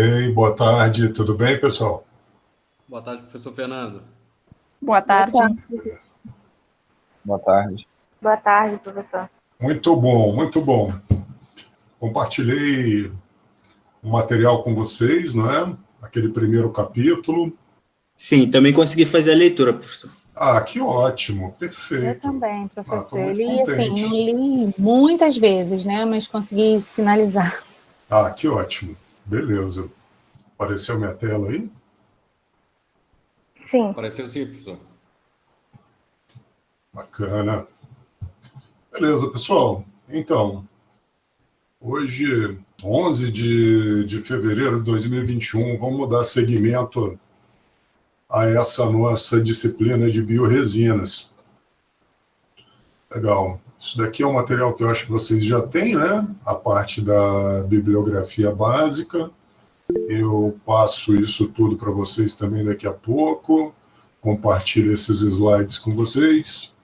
Ei, boa tarde, tudo bem, pessoal? Boa tarde, professor Fernando. Boa tarde. Boa tarde. Boa tarde, professor. Muito bom, muito bom. Compartilhei um material com vocês, não é? Aquele primeiro capítulo. Sim, também consegui fazer a leitura, professor. Ah, que ótimo, perfeito. Eu também, tô professor. muito Eu li, assim, contente. não li muitas vezes, né? Mas consegui finalizar. Ah, que ótimo. Beleza. Apareceu minha tela aí? Sim. Apareceu sim, professor. Bacana. Beleza, pessoal. Então, hoje, 11 de fevereiro de 2021, vamos dar seguimento a essa nossa disciplina de biorresinas. Legal. Isso daqui é um material que eu acho que vocês já têm, né? A parte da bibliografia básica. Eu passo isso tudo para vocês também daqui a pouco. Compartilho esses slides com vocês.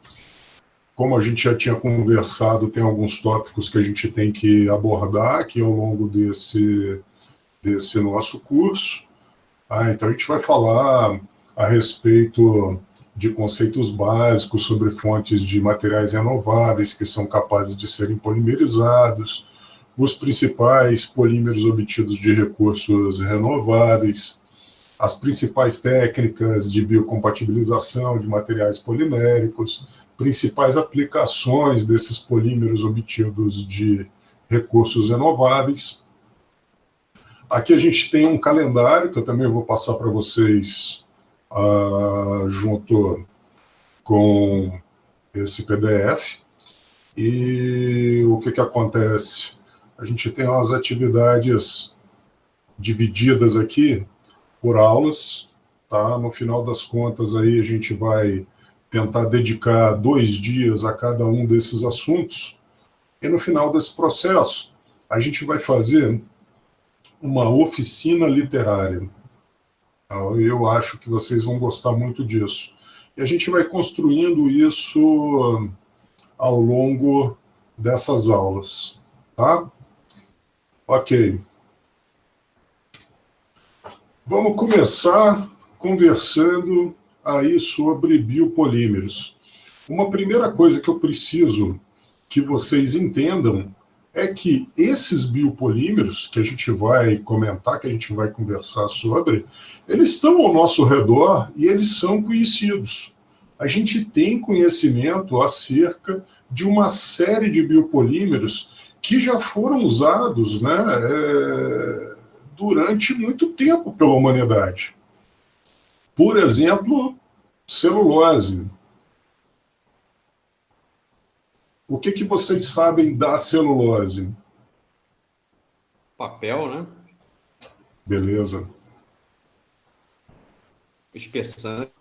Como a gente já tinha conversado, tem alguns tópicos que a gente tem que abordar aqui ao longo desse nosso curso. Então a gente vai falar a respeito de conceitos básicos sobre fontes de materiais renováveis que são capazes de serem polimerizados, os principais polímeros obtidos de recursos renováveis, as principais técnicas de biocompatibilização de materiais poliméricos, principais aplicações desses polímeros obtidos de recursos renováveis. Aqui a gente tem um calendário que eu também vou passar para vocês junto com esse PDF. E o que acontece? A gente tem as atividades divididas aqui por aulas, tá? No final das contas, aí a gente vai tentar dedicar 2 dias a cada um desses assuntos. E no final desse processo, a gente vai fazer uma oficina literária. Eu acho que vocês vão gostar muito disso. E a gente vai construindo isso ao longo dessas aulas, tá? Ok. Vamos começar conversando aí sobre biopolímeros. Uma primeira coisa que eu preciso que vocês entendam é que esses biopolímeros que a gente vai comentar, que a gente vai conversar sobre, eles estão ao nosso redor e eles são conhecidos. A gente tem conhecimento acerca de uma série de biopolímeros que já foram usados, né, durante muito tempo pela humanidade. Por exemplo, celulose. O que vocês sabem da celulose? Papel, né? Beleza. Espessante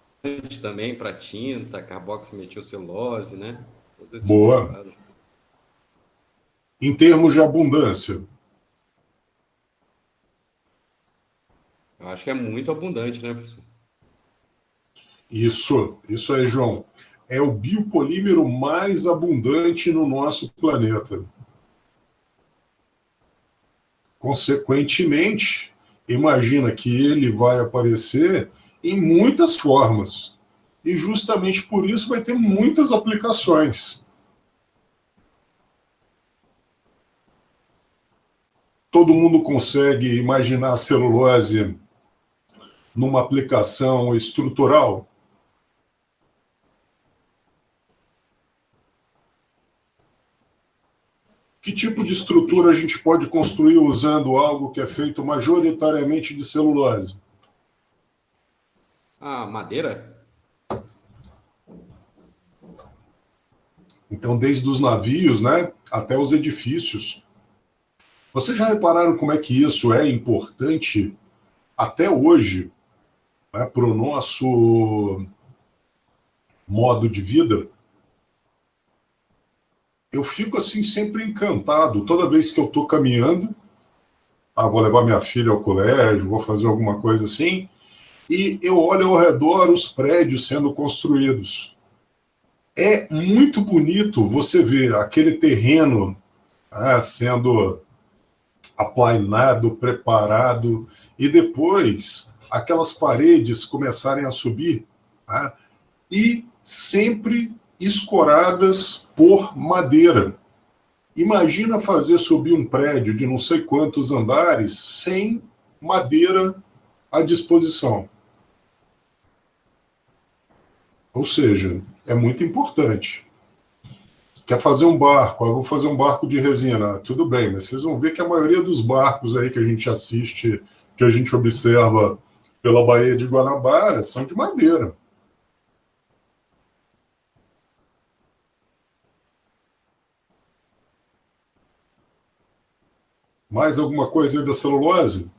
também para tinta, carboximetilcelulose, né? Todos esses Boa. derivados. Em termos de abundância? Eu acho que é muito abundante, né, professor? Isso aí, João. É o biopolímero mais abundante no nosso planeta. Consequentemente, imagina que ele vai aparecer em muitas formas. E justamente por isso vai ter muitas aplicações. Todo mundo consegue imaginar a celulose numa aplicação estrutural? Que tipo de estrutura a gente pode construir usando algo que é feito majoritariamente de celulose? Ah, madeira? Então, desde os navios, né, até os edifícios. Vocês já repararam como é que isso é importante até hoje, né, para o nosso modo de vida? Eu fico assim sempre encantado toda vez que eu estou caminhando. Vou levar minha filha ao colégio, vou fazer alguma coisa assim, e eu olho ao redor os prédios sendo construídos. É muito bonito você ver aquele terreno sendo aplainado, preparado, e depois aquelas paredes começarem a subir, tá? E sempre escoradas por madeira. Imagina fazer subir um prédio de não sei quantos andares sem madeira à disposição. Ou seja, é muito importante. Quer fazer um barco? Eu vou fazer um barco de resina. Tudo bem, mas vocês vão ver que a maioria dos barcos aí que a gente assiste, que a gente observa pela Baía de Guanabara, são de madeira. Mais alguma coisa aí da celulose?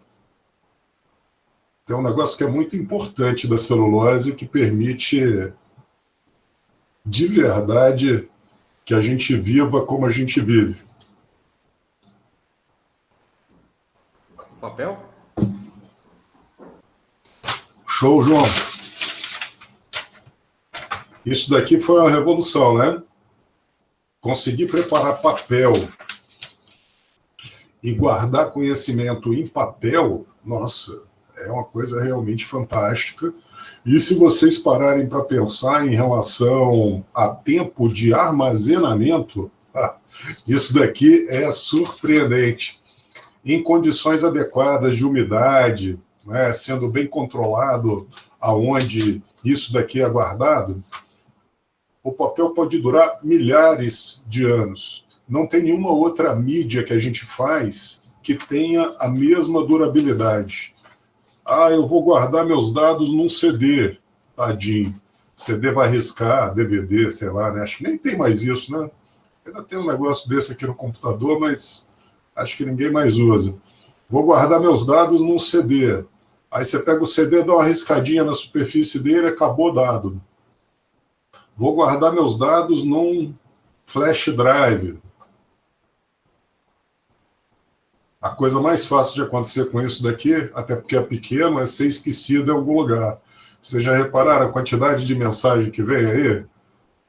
Tem um negócio que é muito importante da celulose que permite, de verdade, que a gente viva como a gente vive. Papel? Show, João. Isso daqui foi uma revolução, né? Conseguir preparar papel e guardar conhecimento em papel, nossa, é uma coisa realmente fantástica. E se vocês pararem para pensar em relação a tempo de armazenamento, isso daqui é surpreendente. Em condições adequadas de umidade, né, sendo bem controlado aonde isso daqui é guardado, o papel pode durar milhares de anos. Não tem nenhuma outra mídia que a gente faz que tenha a mesma durabilidade. Eu vou guardar meus dados num CD. Tadinho. CD vai riscar, DVD, sei lá, né? Acho que nem tem mais isso, né? Ainda tem um negócio desse aqui no computador, mas acho que ninguém mais usa. Vou guardar meus dados num CD. Aí você pega o CD, dá uma riscadinha na superfície dele, acabou o dado. Vou guardar meus dados num flash drive. A coisa mais fácil de acontecer com isso daqui, até porque é pequeno, é ser esquecido em algum lugar. Vocês já repararam a quantidade de mensagem que vem aí?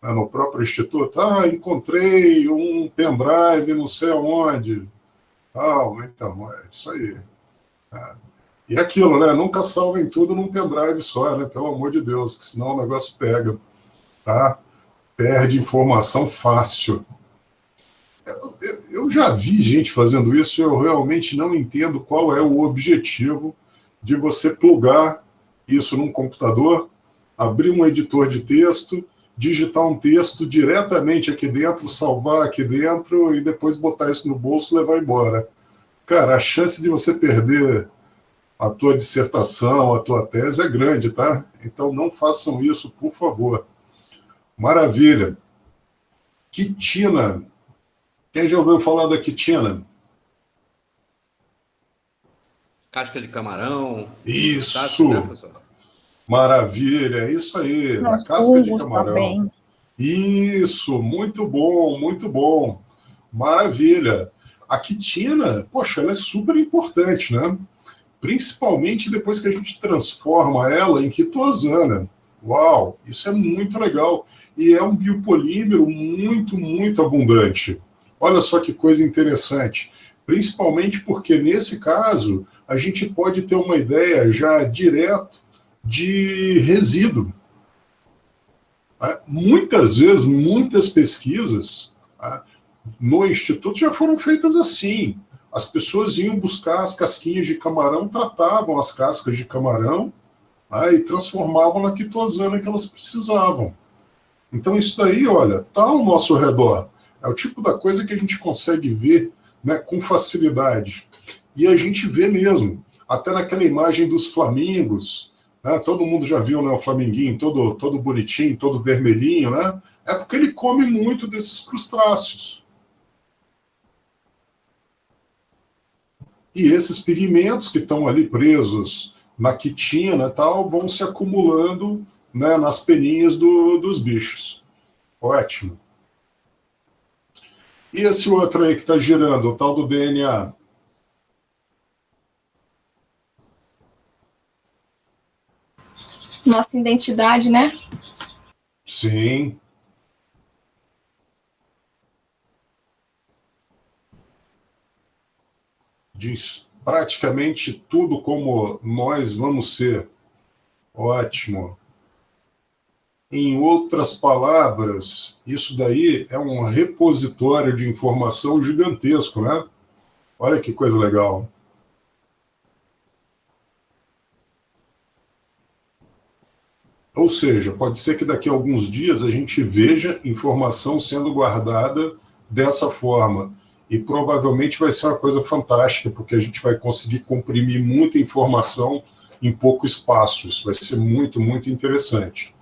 No próprio Instituto? Encontrei um pendrive não sei aonde. Então, é isso aí. E aquilo, né? Nunca salvem tudo num pendrive só, né? Pelo amor de Deus, que senão o negócio pega. Tá? Perde informação fácil. Eu já vi gente fazendo isso, eu realmente não entendo qual é o objetivo de você plugar isso num computador, abrir um editor de texto, digitar um texto diretamente aqui dentro, salvar aqui dentro e depois botar isso no bolso e levar embora. Cara, a chance de você perder a tua dissertação, a tua tese é grande, tá? Então não façam isso, por favor. Maravilha. Quitina. Quem já ouviu falar da quitina? Casca de camarão. Isso! Né, professor? Maravilha, é isso aí, da Nós casca de fungos camarão. também. Isso, muito bom, muito bom. Maravilha. A quitina, poxa, ela é super importante, né? Principalmente depois que a gente transforma ela em quitosana. Uau, isso é muito legal. E é um biopolímero muito, muito abundante. Olha só que coisa interessante. Principalmente porque, nesse caso, a gente pode ter uma ideia já direto de resíduo. Muitas vezes, muitas pesquisas no Instituto já foram feitas assim. As pessoas iam buscar as casquinhas de camarão, tratavam as cascas de camarão e transformavam na quitosana que elas precisavam. Então isso daí, olha, está ao nosso redor. É o tipo da coisa que a gente consegue ver, né, com facilidade. E a gente vê mesmo, até naquela imagem dos flamingos, né, todo mundo já viu, né, o flaminguinho todo bonitinho, todo vermelhinho, né? É porque ele come muito desses crustáceos. E esses pigmentos que estão ali presos na quitina tal, vão se acumulando, né, nas peninhas dos bichos. Ótimo. E esse outro aí que está girando, o tal do DNA? Nossa identidade, né? Sim. de praticamente tudo como nós vamos ser. Ótimo. Em outras palavras, isso daí é um repositório de informação gigantesco, né? Olha que coisa legal. Ou seja, pode ser que daqui a alguns dias a gente veja informação sendo guardada dessa forma. E provavelmente vai ser uma coisa fantástica, porque a gente vai conseguir comprimir muita informação em pouco espaço. Isso vai ser muito, muito interessante.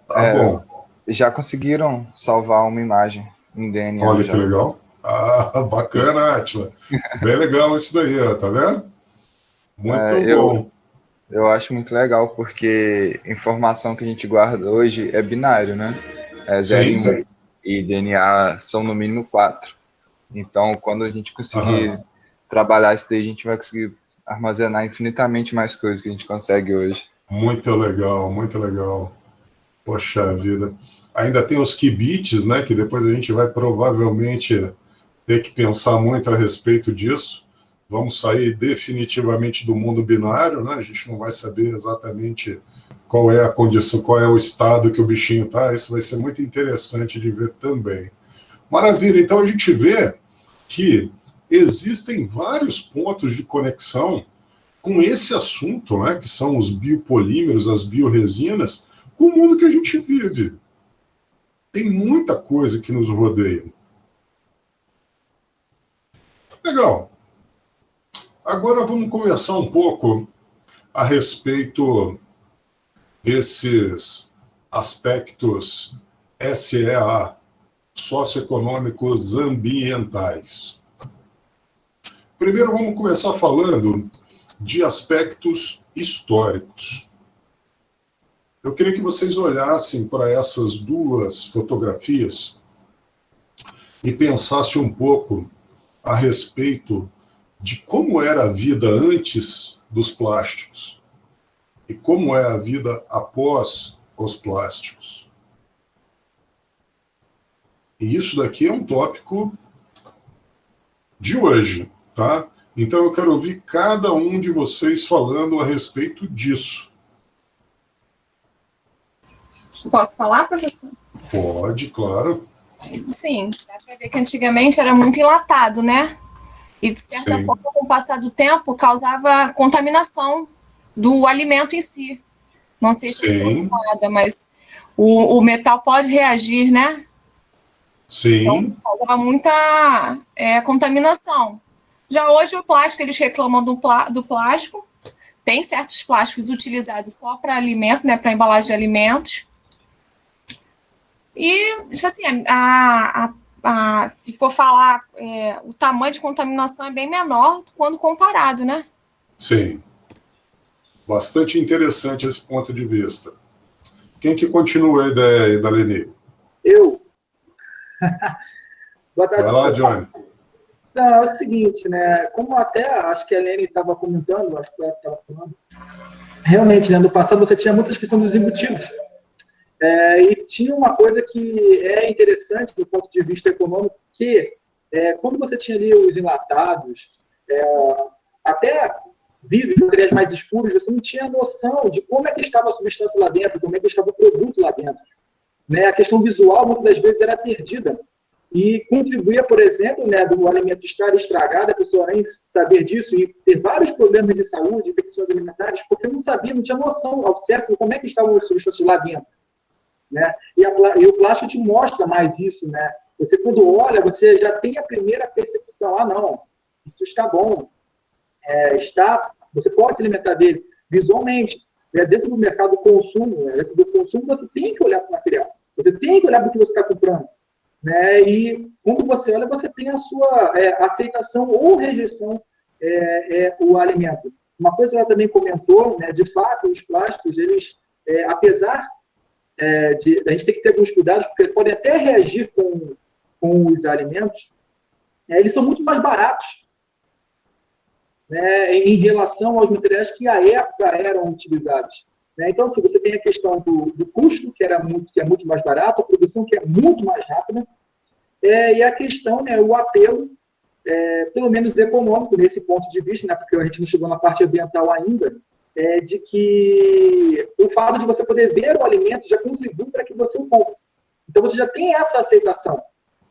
Tá bom. Já conseguiram salvar uma imagem em DNA. Olha já. que legal. Ah, bacana, Átila. Bem legal isso daí, ó, tá vendo? Muito bom. Eu acho muito legal, porque informação que a gente guarda hoje é binário, né? É 0 e 1. E DNA são no mínimo 4. Então, quando a gente conseguir trabalhar isso daí, a gente vai conseguir armazenar infinitamente mais coisas que a gente consegue hoje. Muito legal, muito legal. Poxa vida. Ainda tem os qubits, né? Que depois a gente vai provavelmente ter que pensar muito a respeito disso. Vamos sair definitivamente do mundo binário, né? A gente não vai saber exatamente qual é a condição, qual é o estado que o bichinho está. Isso vai ser muito interessante de ver também. Maravilha, então a gente vê que existem vários pontos de conexão com esse assunto, né? Que são os biopolímeros, as bioresinas, com o mundo que a gente vive. Tem muita coisa que nos rodeia. Legal. Agora vamos conversar um pouco a respeito desses aspectos SEA, socioeconômicos ambientais. Primeiro vamos começar falando de aspectos históricos. Eu queria que vocês olhassem para essas duas fotografias e pensassem um pouco a respeito de como era a vida antes dos plásticos e como é a vida após os plásticos. E isso daqui é um tópico de hoje, tá? Então eu quero ouvir cada um de vocês falando a respeito disso. Posso falar, professor? Pode, claro. Sim, dá para ver que antigamente era muito enlatado, né? E, de certa Sim. forma, com o passar do tempo, causava contaminação do alimento em si. Não sei se você Sim. concorda, mas o metal pode reagir, né? Sim. Então, causava muita contaminação. Já hoje, o plástico, eles reclamam do plástico. Tem certos plásticos utilizados só para alimento, né? Para embalagem de alimentos. E, tipo assim, se for falar, o tamanho de contaminação é bem menor quando comparado, né? Sim. Bastante interessante esse ponto de vista. Quem que continua a ideia aí da Leni? Eu. Boa tarde. Vai lá, Johnny. Não, é o seguinte, né? Como até acho que a Leni estava comentando, acho que ela estava falando, realmente, né, no passado você tinha muitas questões dos embutidos. E tinha uma coisa que é interessante do ponto de vista econômico, que quando você tinha ali os enlatados, até vidros, materiais mais escuros, você não tinha noção de como é que estava a substância lá dentro, como é que estava o produto lá dentro. Né? A questão visual, muitas das vezes, era perdida. E contribuía, por exemplo, né, do alimento estar estragado, a pessoa nem saber disso e ter vários problemas de saúde, infecções alimentares, porque não sabia, não tinha noção ao certo de como é que estavam as substâncias lá dentro. Né? E o plástico te mostra mais isso, né? Você, quando olha, você já tem a primeira percepção, não, isso está bom, você pode se alimentar dele visualmente. Dentro do mercado do consumo, dentro do consumo, você tem que olhar para o material, você tem que olhar para o que você está comprando. Né? E quando você olha, você tem a sua aceitação ou rejeição o alimento. Uma coisa que ela também comentou, né, de fato, os plásticos, eles, apesar a gente tem que ter alguns cuidados, porque eles podem até reagir com os alimentos, eles são muito mais baratos, né, em relação aos materiais que à época eram utilizados. Né? Então, assim, você tem a questão do custo, que é muito mais barato, a produção que é muito mais rápida, e a questão, né, o apelo pelo menos econômico nesse ponto de vista, né, porque a gente não chegou na parte ambiental ainda, de que o fato de você poder ver o alimento já contribui para que você o compre. Então, você já tem essa aceitação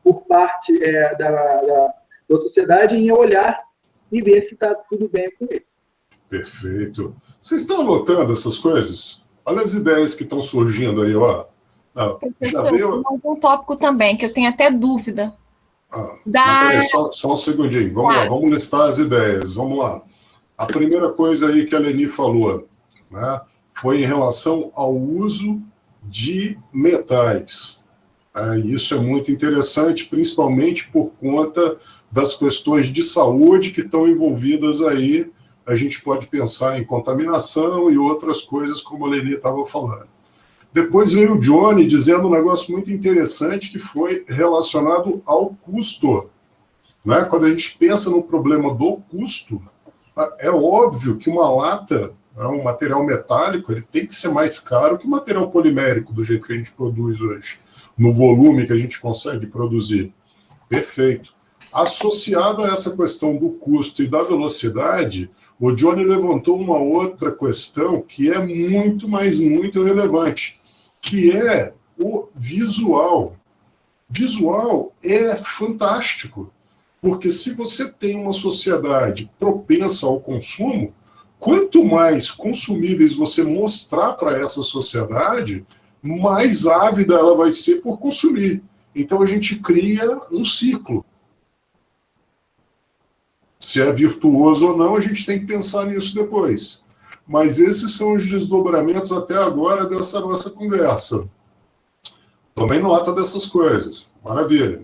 por parte da sociedade em olhar e ver se está tudo bem com ele. Perfeito. Vocês estão anotando essas coisas? Olha as ideias que estão surgindo aí, ó. Professor, tem um tópico também, que eu tenho até dúvida. Peraí, só um segundinho. Vamos lá, vamos listar as ideias. Vamos lá. A primeira coisa aí que a Leni falou, né, foi em relação ao uso de metais. Isso é muito interessante, principalmente por conta das questões de saúde que estão envolvidas aí. A gente pode pensar em contaminação e outras coisas, como a Leni estava falando. Depois veio o Johnny dizendo um negócio muito interessante que foi relacionado ao custo. Né? Quando a gente pensa no problema do custo, é óbvio que uma lata, um material metálico, ele tem que ser mais caro que o material polimérico, do jeito que a gente produz hoje, no volume que a gente consegue produzir. Perfeito. Associado a essa questão do custo e da velocidade, o Johnny levantou uma outra questão que é muito, mas muito relevante, que é o visual. Visual é fantástico, porque se você tem uma sociedade propensa ao consumo, quanto mais consumíveis você mostrar para essa sociedade, mais ávida ela vai ser por consumir. Então a gente cria um ciclo. Se é virtuoso ou não, a gente tem que pensar nisso depois. Mas esses são os desdobramentos até agora dessa nossa conversa. Tomem nota dessas coisas. Maravilha.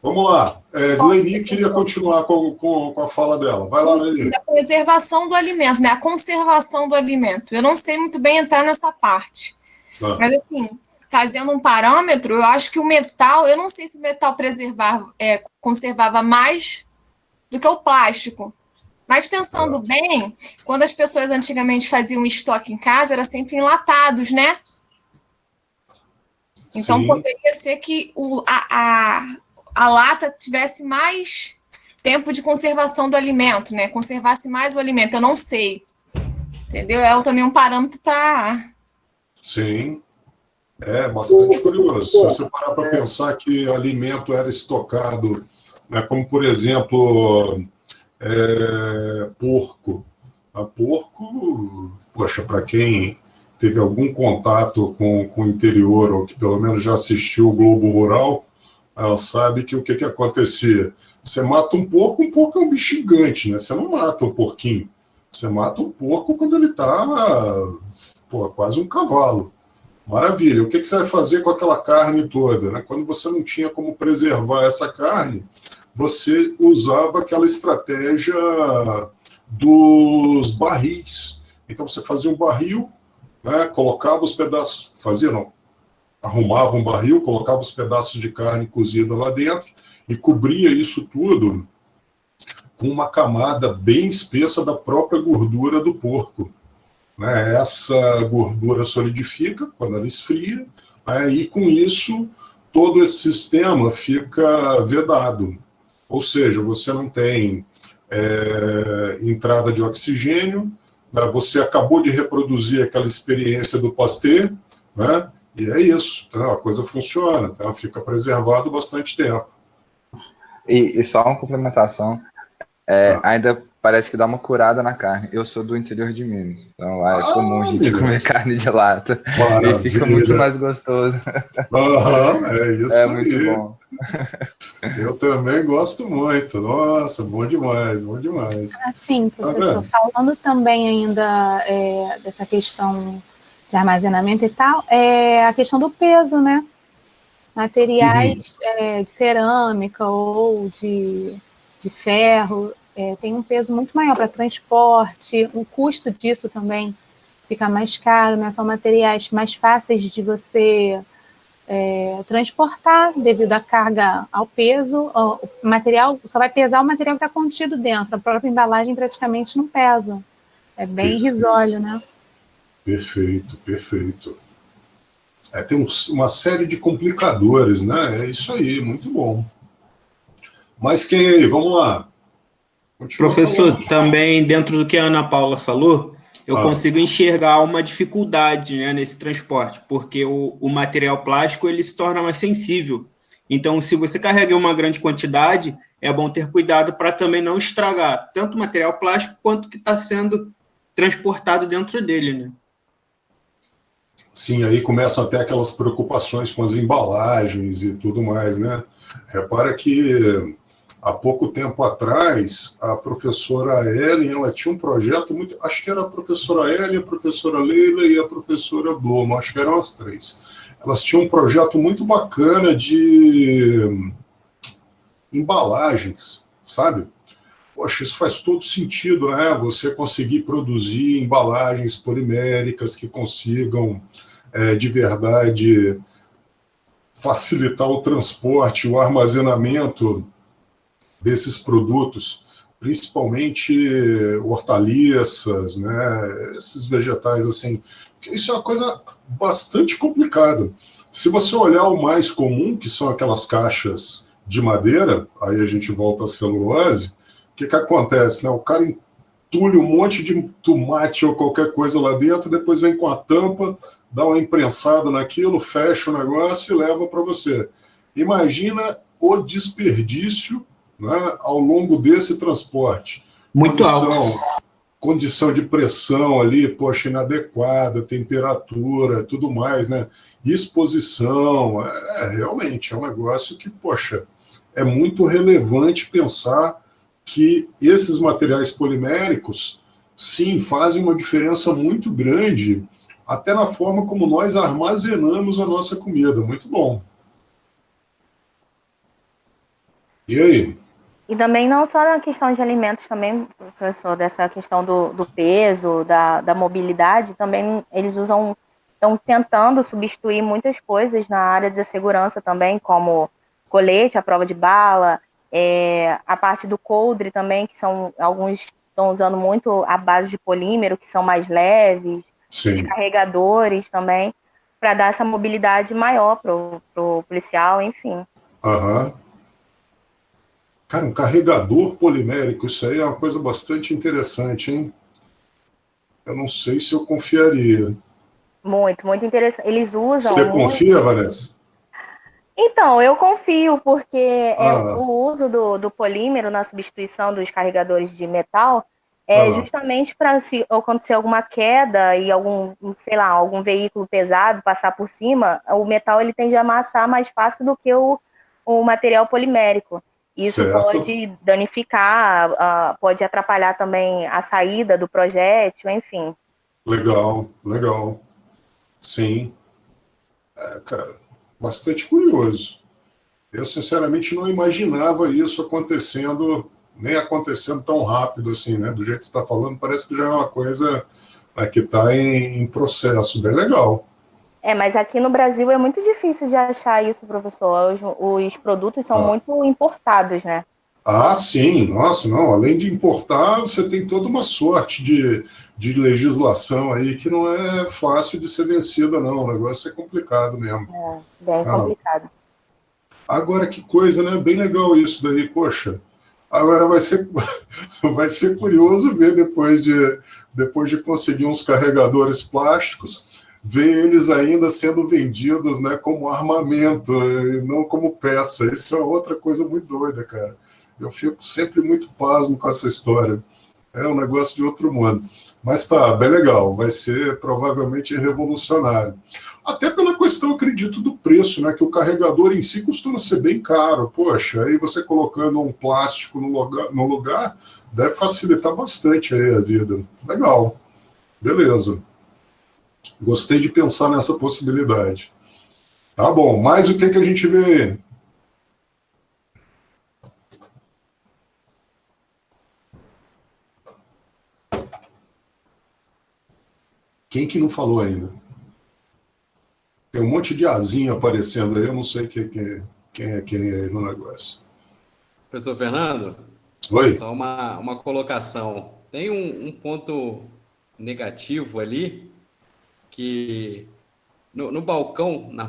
Vamos lá. Leni queria continuar com a fala dela. Vai lá, Leni. A preservação do alimento, né? A conservação do alimento. Eu não sei muito bem entrar nessa parte. Mas, assim, fazendo um parâmetro, eu acho que o metal... Eu não sei se o metal conservava mais do que o plástico. Mas pensando bem, quando as pessoas antigamente faziam estoque em casa, era sempre enlatados, né? Então, poderia ser que a lata tivesse mais tempo de conservação do alimento, né? Conservasse mais o alimento, eu não sei. Entendeu? É também um parâmetro para... Sim. É bastante curioso. Se você parar para pensar que alimento era estocado, né, como, por exemplo... porco. Porco, poxa, para quem teve algum contato com o interior, ou que pelo menos já assistiu o Globo Rural, ela sabe que o que acontecia? Você mata um porco é um bicho gigante, né? Você não mata um porquinho. Você mata um porco quando ele está quase um cavalo. Maravilha. O que você vai fazer com aquela carne toda? Né? Quando você não tinha como preservar essa carne, você usava aquela estratégia dos barris. Então, você fazia um barril, né, colocava os pedaços... arrumava um barril, colocava os pedaços de carne cozida lá dentro e cobria isso tudo com uma camada bem espessa da própria gordura do porco. Né? Essa gordura solidifica quando ela esfria, né, e com isso todo esse sistema fica vedado. Ou seja, você não tem entrada de oxigênio, né? Você acabou de reproduzir aquela experiência do Pasteur, né? E é isso, então, a coisa funciona, então fica preservado bastante tempo. E só uma complementação, ainda parece que dá uma curada na carne. Eu sou do interior de Minas, então lá é comum a gente comer carne de lata. Maravilha. E fica muito mais gostoso. É isso aí. Muito bom. Eu também gosto muito. Nossa, bom demais, bom demais. Assim, professor, falando também ainda dessa questão de armazenamento e tal, a questão do peso, né? Materiais de cerâmica ou de ferro tem um peso muito maior para transporte, o custo disso também fica mais caro, né? São materiais mais fáceis de você transportar devido à carga ao peso. O material só vai pesar o material que está contido dentro, a própria embalagem praticamente não pesa. É bem irrisório, né? Perfeito, perfeito. Tem uma série de complicadores, né? É isso aí, muito bom. Mas quem aí? Vamos lá. Continua Professor, falando. também dentro do que a Ana Paula falou, eu Ah. consigo enxergar uma dificuldade, né, nesse transporte, porque o material plástico ele se torna mais sensível. Então, se você carrega uma grande quantidade, é bom ter cuidado para também não estragar tanto o material plástico quanto o que está sendo transportado dentro dele, né? Sim, aí começam até aquelas preocupações com as embalagens e tudo mais, né? Repara que há pouco tempo atrás, a professora Ellen, ela tinha um projeto muito... Acho que era a professora Ellen, a professora Leila e a professora Bluma, acho que eram as três. Elas tinham um projeto muito bacana de embalagens, sabe? Poxa, isso faz todo sentido, né? Você conseguir produzir embalagens poliméricas que consigam, de verdade, facilitar o transporte, o armazenamento desses produtos, principalmente hortaliças, né? Esses vegetais assim. Porque isso é uma coisa bastante complicada. Se você olhar o mais comum, que são aquelas caixas de madeira, aí a gente volta à celulose, o que acontece, né? O cara entulha um monte de tomate ou qualquer coisa lá dentro, depois vem com a tampa, dá uma imprensada naquilo, fecha o negócio e leva para você. Imagina o desperdício, né, ao longo desse transporte. Muito alto. Condição de pressão ali, poxa, inadequada, temperatura, tudo mais, né? Exposição, realmente é um negócio que, poxa, é muito relevante pensar que esses materiais poliméricos, sim, fazem uma diferença muito grande até na forma como nós armazenamos a nossa comida. Muito bom. E aí? E também não só na questão de alimentos, também, professor, dessa questão do peso, da mobilidade, também eles estão tentando substituir muitas coisas na área de segurança também, como colete, a prova de bala, a parte do coldre também, que são alguns estão usando muito a base de polímero, que são mais leves, Sim. Os carregadores também, para dar essa mobilidade maior pro policial, enfim. Aham. Cara, um carregador polimérico, isso aí é uma coisa bastante interessante, hein? Eu não sei se eu confiaria. Muito, muito interessante. Eles usam... Você confia, Vanessa? Então, eu confio, porque Ah. o uso do polímero na substituição dos carregadores de metal justamente para se acontecer alguma queda e algum veículo pesado passar por cima, o metal ele tende a amassar mais fácil do que o material polimérico. Isso Certo. pode danificar, pode atrapalhar também a saída do projétil, enfim. Legal, legal. Sim. Cara, bastante curioso. Eu, sinceramente, não imaginava isso acontecendo, nem acontecendo tão rápido assim, né? Do jeito que você está falando, parece que já é uma coisa que está em processo. Bem legal. Mas aqui no Brasil é muito difícil de achar isso, professor. Os produtos são muito importados, né? Ah, sim. Nossa, não. Além de importar, você tem toda uma sorte de legislação aí que não é fácil de ser vencida, não. O negócio é complicado mesmo. Bem complicado. Agora, que coisa, né? Bem legal isso daí, poxa. Agora vai ser curioso ver depois de conseguir uns carregadores plásticos, ver eles ainda sendo vendidos, né, como armamento, e não como peça. Isso é outra coisa muito doida, cara. Eu fico sempre muito pasmo com essa história. É um negócio de outro mundo. Mas tá, bem legal. Vai ser provavelmente revolucionário. Até pela questão, acredito, do preço, né? Que o carregador em si costuma ser bem caro. Poxa, aí você colocando um plástico no lugar deve facilitar bastante aí a vida. Legal. Beleza. Gostei de pensar nessa possibilidade. Tá bom, mas o que a gente vê? Quem que não falou ainda? Tem um monte de asinha aparecendo aí, eu não sei quem é quem aí no negócio. Professor Fernando? Oi? Só uma colocação. Tem um ponto negativo ali, que no balcão, na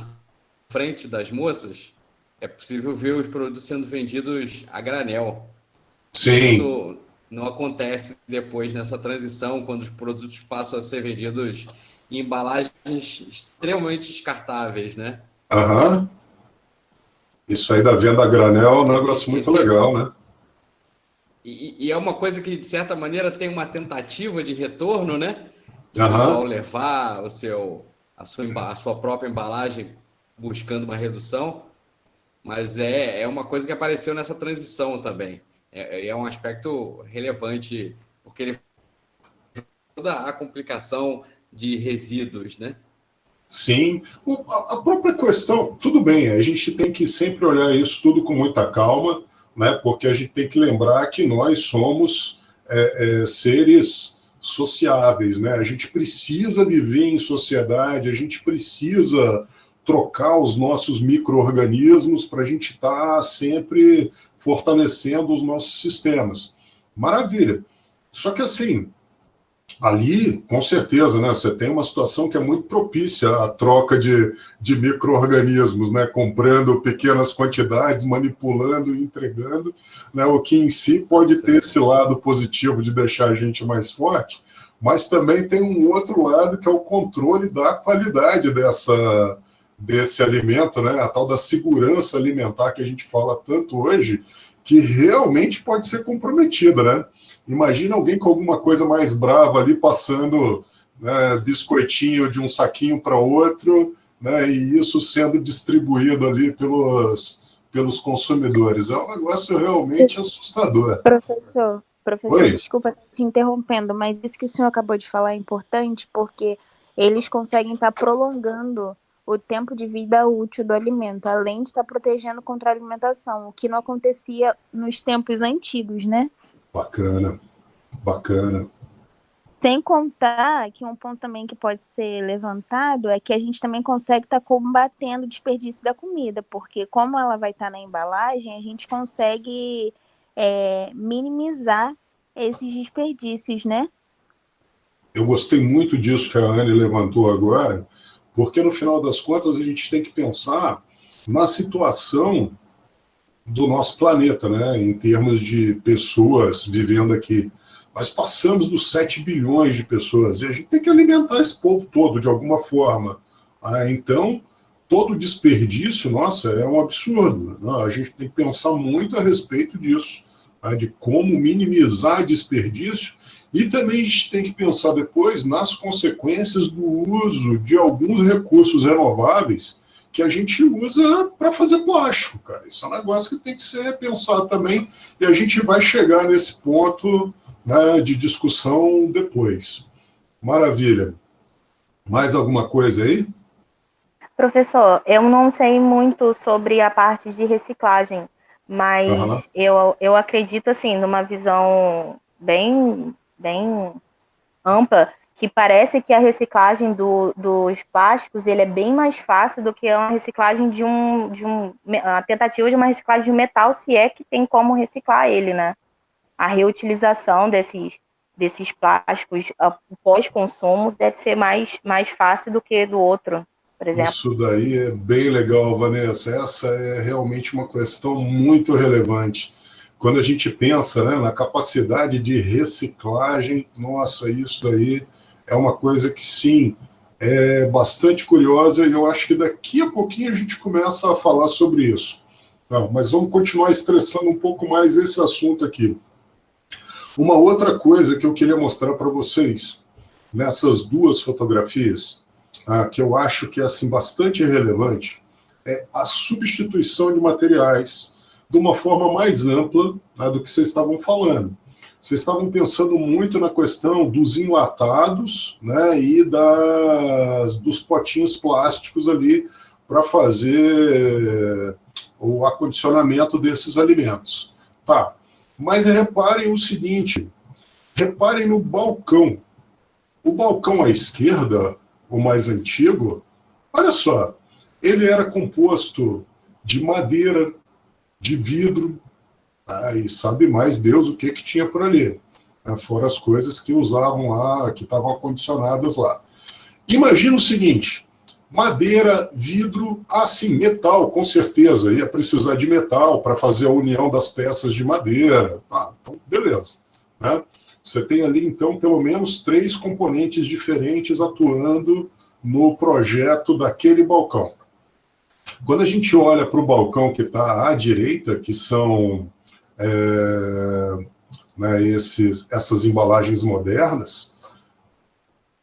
frente das moças, é possível ver os produtos sendo vendidos a granel. Sim. Isso não acontece depois nessa transição, quando os produtos passam a ser vendidos em embalagens extremamente descartáveis, né? Aham. Isso aí da venda a granel é um negócio muito legal, né? E é uma coisa que, de certa maneira, tem uma tentativa de retorno, né? O Aham. pessoal levar a sua própria embalagem buscando uma redução, mas é uma coisa que apareceu nessa transição também. É um aspecto relevante, porque ele toda a complicação de resíduos, né? Sim. A própria questão, tudo bem, a gente tem que sempre olhar isso tudo com muita calma, né? Porque a gente tem que lembrar que nós somos seres sociáveis, né? A gente precisa viver em sociedade, a gente precisa trocar os nossos micro-organismos para a gente estar sempre fortalecendo os nossos sistemas. Maravilha. Só que assim, ali, com certeza, né, você tem uma situação que é muito propícia à troca de micro-organismos, né, comprando pequenas quantidades, manipulando e entregando, né, o que em si pode ter esse lado positivo de deixar a gente mais forte, mas também tem um outro lado que é o controle da qualidade desse alimento, né, a tal da segurança alimentar que a gente fala tanto hoje, que realmente pode ser comprometida, né? Imagina alguém com alguma coisa mais brava ali passando, né, biscoitinho de um saquinho para outro, né, e isso sendo distribuído ali pelos consumidores. É um negócio realmente assustador. Professor, Oi? desculpa te interrompendo, mas isso que o senhor acabou de falar é importante porque eles conseguem estar prolongando o tempo de vida útil do alimento, além de estar protegendo contra a alimentação, o que não acontecia nos tempos antigos, né? Bacana, bacana. Sem contar que um ponto também que pode ser levantado é que a gente também consegue estar combatendo o desperdício da comida, porque como ela vai estar na embalagem, a gente consegue minimizar esses desperdícios, né? Eu gostei muito disso que a Anne levantou agora, porque no final das contas a gente tem que pensar na situação do nosso planeta, né, em termos de pessoas vivendo aqui. Nós passamos dos 7 bilhões de pessoas e a gente tem que alimentar esse povo todo de alguma forma. Então, todo desperdício, nossa, é um absurdo. A gente tem que pensar muito a respeito disso, de como minimizar desperdício, e também a gente tem que pensar depois nas consequências do uso de alguns recursos renováveis que a gente usa para fazer plástico, cara. Isso é um negócio que tem que ser pensado também, e a gente vai chegar nesse ponto, né, de discussão depois. Maravilha. Mais alguma coisa aí? Professor, eu não sei muito sobre a parte de reciclagem, mas eu acredito, assim, numa visão bem ampla, que parece que a reciclagem dos plásticos ele é bem mais fácil do que a reciclagem a tentativa de uma reciclagem de metal, se é que tem como reciclar ele, né? A reutilização desses plásticos pós-consumo deve ser mais fácil do que do outro, por exemplo. Isso daí é bem legal, Vanessa. Essa é realmente uma questão muito relevante. Quando a gente pensa, né, na capacidade de reciclagem, nossa, isso daí é uma coisa que, sim, é bastante curiosa, e eu acho que daqui a pouquinho a gente começa a falar sobre isso. Não, mas vamos continuar estressando um pouco mais esse assunto aqui. Uma outra coisa que eu queria mostrar para vocês, nessas duas fotografias, que eu acho que é assim, bastante relevante, é a substituição de materiais de uma forma mais ampla, né, do que vocês estavam falando. Vocês estavam pensando muito na questão dos enlatados, né, e dos potinhos plásticos ali para fazer o acondicionamento desses alimentos. Tá, mas reparem o seguinte, reparem no balcão. O balcão à esquerda, o mais antigo, olha só, ele era composto de madeira, de vidro, e sabe mais Deus o que tinha por ali, né, fora as coisas que usavam lá, que estavam acondicionadas lá. Imagina o seguinte, Madeira, vidro, sim, metal, com certeza. Ia precisar de metal para fazer a união das peças de madeira. Então, beleza. Né? Você tem ali, então, pelo menos 3 componentes diferentes atuando no projeto daquele balcão. Quando a gente olha para o balcão que está à direita, que são né, essas embalagens modernas,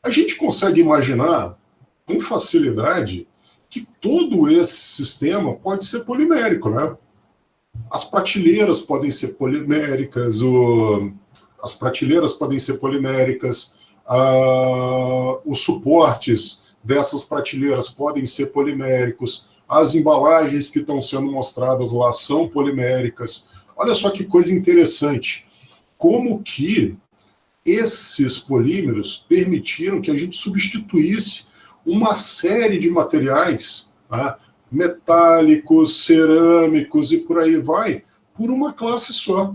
a gente consegue imaginar com facilidade que todo esse sistema pode ser polimérico, né? As prateleiras podem ser poliméricas, os suportes dessas prateleiras podem ser poliméricos, as embalagens que estão sendo mostradas lá são poliméricas. Olha só que coisa interessante, como que esses polímeros permitiram que a gente substituísse uma série de materiais, né, metálicos, cerâmicos e por aí vai, por uma classe só.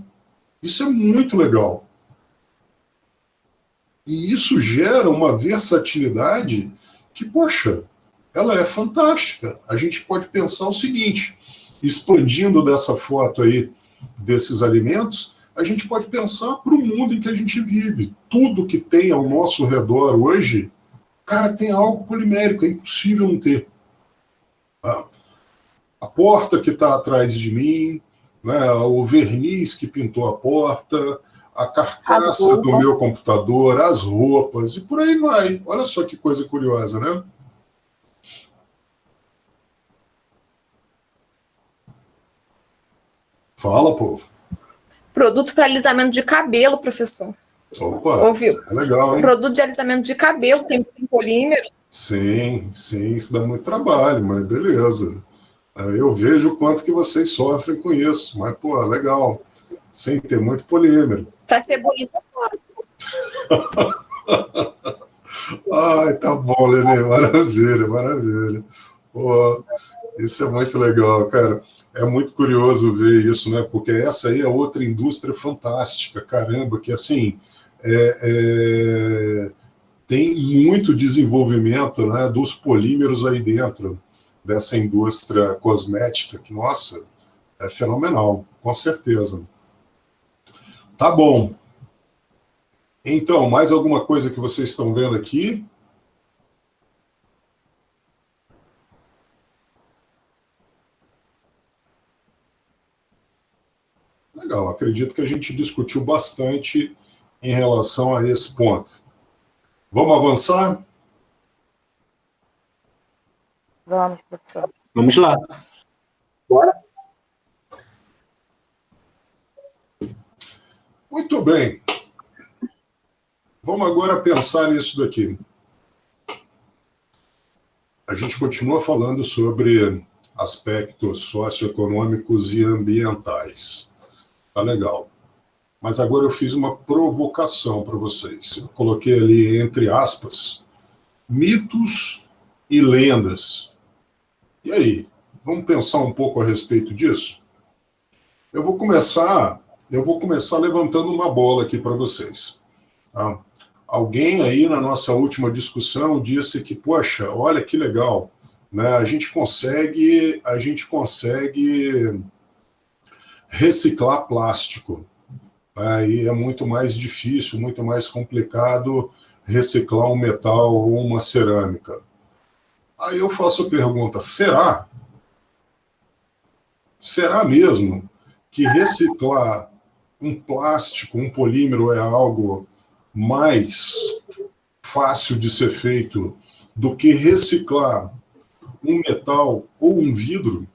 Isso é muito legal. E isso gera uma versatilidade que, poxa, ela é fantástica. A gente pode pensar o seguinte, expandindo dessa foto aí, desses alimentos, a gente pode pensar para o mundo em que a gente vive. Tudo que tem ao nosso redor hoje, cara, tem algo polimérico, é impossível não ter. A porta que está atrás de mim, né, o verniz que pintou a porta, a carcaça do meu computador, as roupas, e por aí vai. Olha só que coisa curiosa, né? Fala, povo. Produto para alisamento de cabelo, professor. Opa, ouviu? É legal, hein? Produto de alisamento de cabelo, tem polímero. Sim, isso dá muito trabalho, mas beleza. Eu vejo o quanto que vocês sofrem com isso, mas, pô, legal. Sem ter muito polímero. Para ser bonita, Ai, tá bom, Lene, maravilha. Pô, isso é muito legal, cara. É muito curioso ver isso, né? Porque essa aí é outra indústria fantástica, caramba, que assim tem muito desenvolvimento, né, dos polímeros aí dentro dessa indústria cosmética, que, nossa, é fenomenal, com certeza. Tá bom. Então, mais alguma coisa que vocês estão vendo aqui? Legal, acredito que a gente discutiu bastante em relação a esse ponto. Vamos avançar? Vamos, professor. Vamos lá. Bora? Muito bem. Vamos agora pensar nisso daqui. A gente continua falando sobre aspectos socioeconômicos e ambientais. Tá legal. Mas agora eu fiz uma provocação para vocês. Eu coloquei ali, entre aspas, mitos e lendas. E aí, vamos pensar um pouco a respeito disso? Eu vou começar levantando uma bola aqui para vocês. Tá? Alguém aí na nossa última discussão disse que, poxa, olha que legal, né? A gente consegue reciclar plástico. E é muito mais difícil, muito mais complicado reciclar um metal ou uma cerâmica. Aí eu faço a pergunta, será? Será mesmo que reciclar um plástico, um polímero é algo mais fácil de ser feito do que reciclar um metal ou um vidro?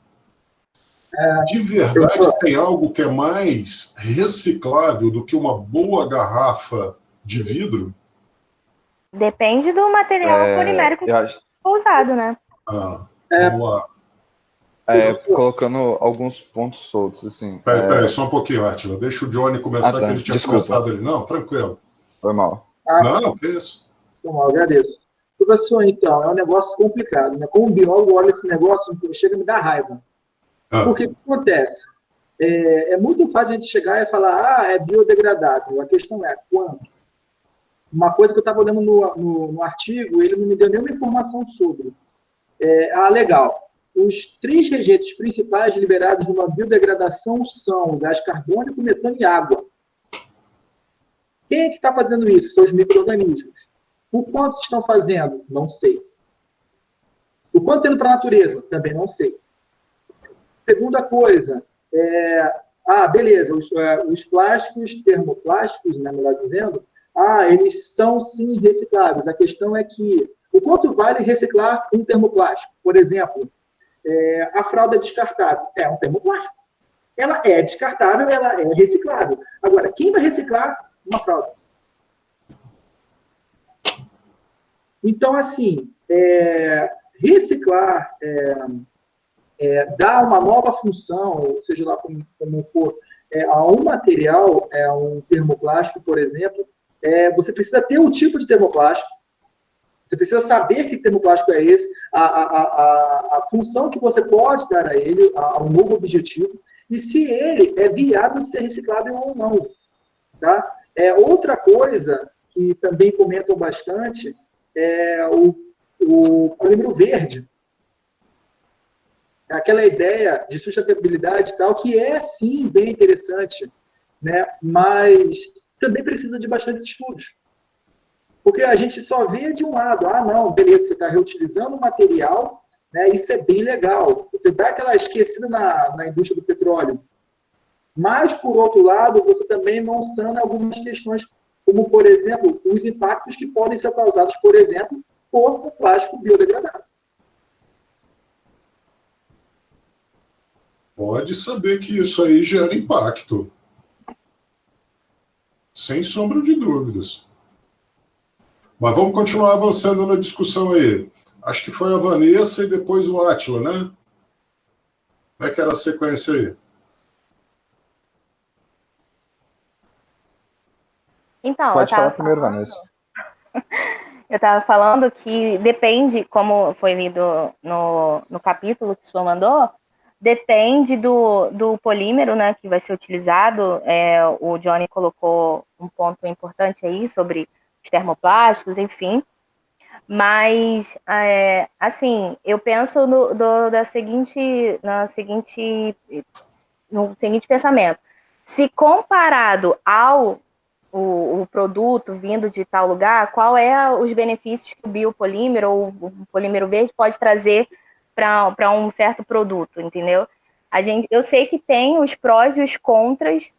De verdade, tem algo que é mais reciclável do que uma boa garrafa de vidro? Depende do material polimérico que for usado, né? Vamos lá. Colocando alguns pontos soltos, assim. Peraí, só um pouquinho, Átila. Deixa o Johnny começar, que ele tinha começado ali. Não, tranquilo. Foi mal. Não, que isso. Foi mal, agradeço. Professor, então, é um negócio complicado, né? Como biólogo, olha esse negócio, chega a me dar raiva. Porque o que acontece? É muito fácil a gente chegar e falar, é biodegradável. A questão é, quando? Uma coisa que eu estava olhando no artigo, ele não me deu nenhuma informação sobre. Legal. Os 3 rejeitos principais liberados numa biodegradação são o gás carbônico, metano e água. Quem é que está fazendo isso? São os micro-organismos. Por quanto estão fazendo? Não sei. O quanto indo para a natureza? Também não sei. Segunda coisa, beleza, os plásticos, termoplásticos, né, melhor dizendo, eles são sim recicláveis. A questão é que, o quanto vale reciclar um termoplástico? Por exemplo, a fralda descartável é um termoplástico. Ela é descartável, ela é reciclável. Agora, quem vai reciclar uma fralda? Então, assim, reciclar, dar uma nova função, seja lá como for, a um material, um termoplástico, por exemplo, você precisa ter um tipo de termoplástico, você precisa saber que termoplástico é esse, a função que você pode dar a ele, a um novo objetivo, e se ele é viável de ser reciclável ou não. Tá? Outra coisa que também comentam bastante é o polímero verde. Aquela ideia de sustentabilidade e tal, que é, sim, bem interessante, né? Mas também precisa de bastante estudos. Porque a gente só vê de um lado, não, beleza, você está reutilizando o material, né? Isso é bem legal. Você dá aquela esquecida na indústria do petróleo. Mas, por outro lado, você também não sana algumas questões, como, por exemplo, os impactos que podem ser causados, por exemplo, por o plástico biodegradável. Pode saber que isso aí gera impacto. Sem sombra de dúvidas. Mas vamos continuar avançando na discussão aí. Acho que foi a Vanessa e depois o Átila, né? Como é que era a sequência aí? Então, Pode falar primeiro, Vanessa. Eu estava falando que depende, como foi lido no capítulo que o senhor mandou, depende do polímero, né, que vai ser utilizado. O Johnny colocou um ponto importante aí sobre os termoplásticos, enfim. Mas, assim, eu penso no seguinte pensamento. Se comparado ao o produto vindo de tal lugar, qual os benefícios que o biopolímero ou o polímero verde pode trazer para um certo produto, entendeu? Eu sei que tem os prós e os contras,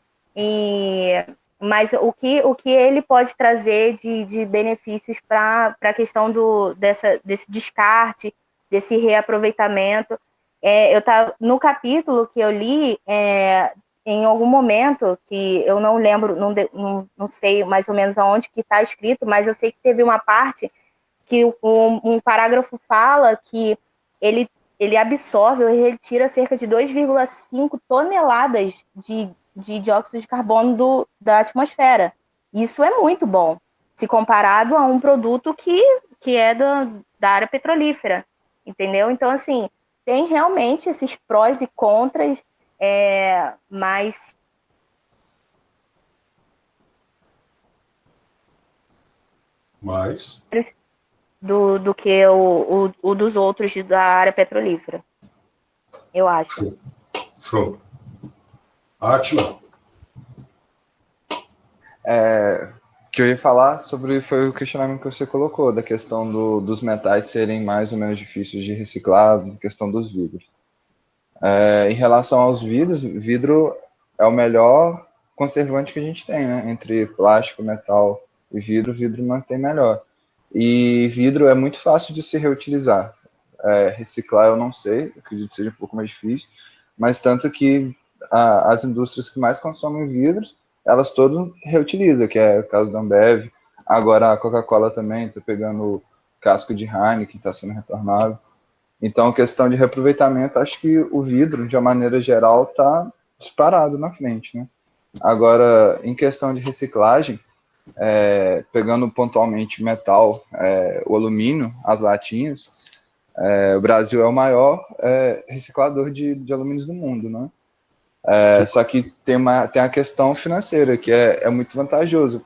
mas o que ele pode trazer de benefícios para a questão desse descarte, desse reaproveitamento. No capítulo que eu li, em algum momento, que eu não lembro, não sei mais ou menos aonde que está escrito, mas eu sei que teve uma parte que um parágrafo fala que ele absorve ou retira cerca de 2,5 toneladas de dióxido de carbono da atmosfera. Isso é muito bom, se comparado a um produto que é da área petrolífera, entendeu? Então, assim, tem realmente esses prós e contras, mas do que o dos outros da área petrolífera, eu acho. Show. Átila. O que eu ia falar foi o questionamento que você colocou, da questão dos metais serem mais ou menos difíceis de reciclar, da questão dos vidros. Em relação aos vidros, vidro é o melhor conservante que a gente tem, né? Entre plástico, metal e vidro mantém melhor. E vidro é muito fácil de se reutilizar. Reciclar eu não sei, acredito que seja um pouco mais difícil, mas tanto que as indústrias que mais consomem vidros, elas todas reutilizam, que é o caso da Ambev. Agora a Coca-Cola também está pegando o casco de Heineken, que está sendo retornável. Então, questão de reaproveitamento, acho que o vidro, de uma maneira geral, está disparado na frente, né? Agora, em questão de reciclagem, pegando pontualmente metal, o alumínio, as latinhas, o Brasil é o maior reciclador de alumínios do mundo, né? Só que tem a questão financeira, que é muito vantajoso.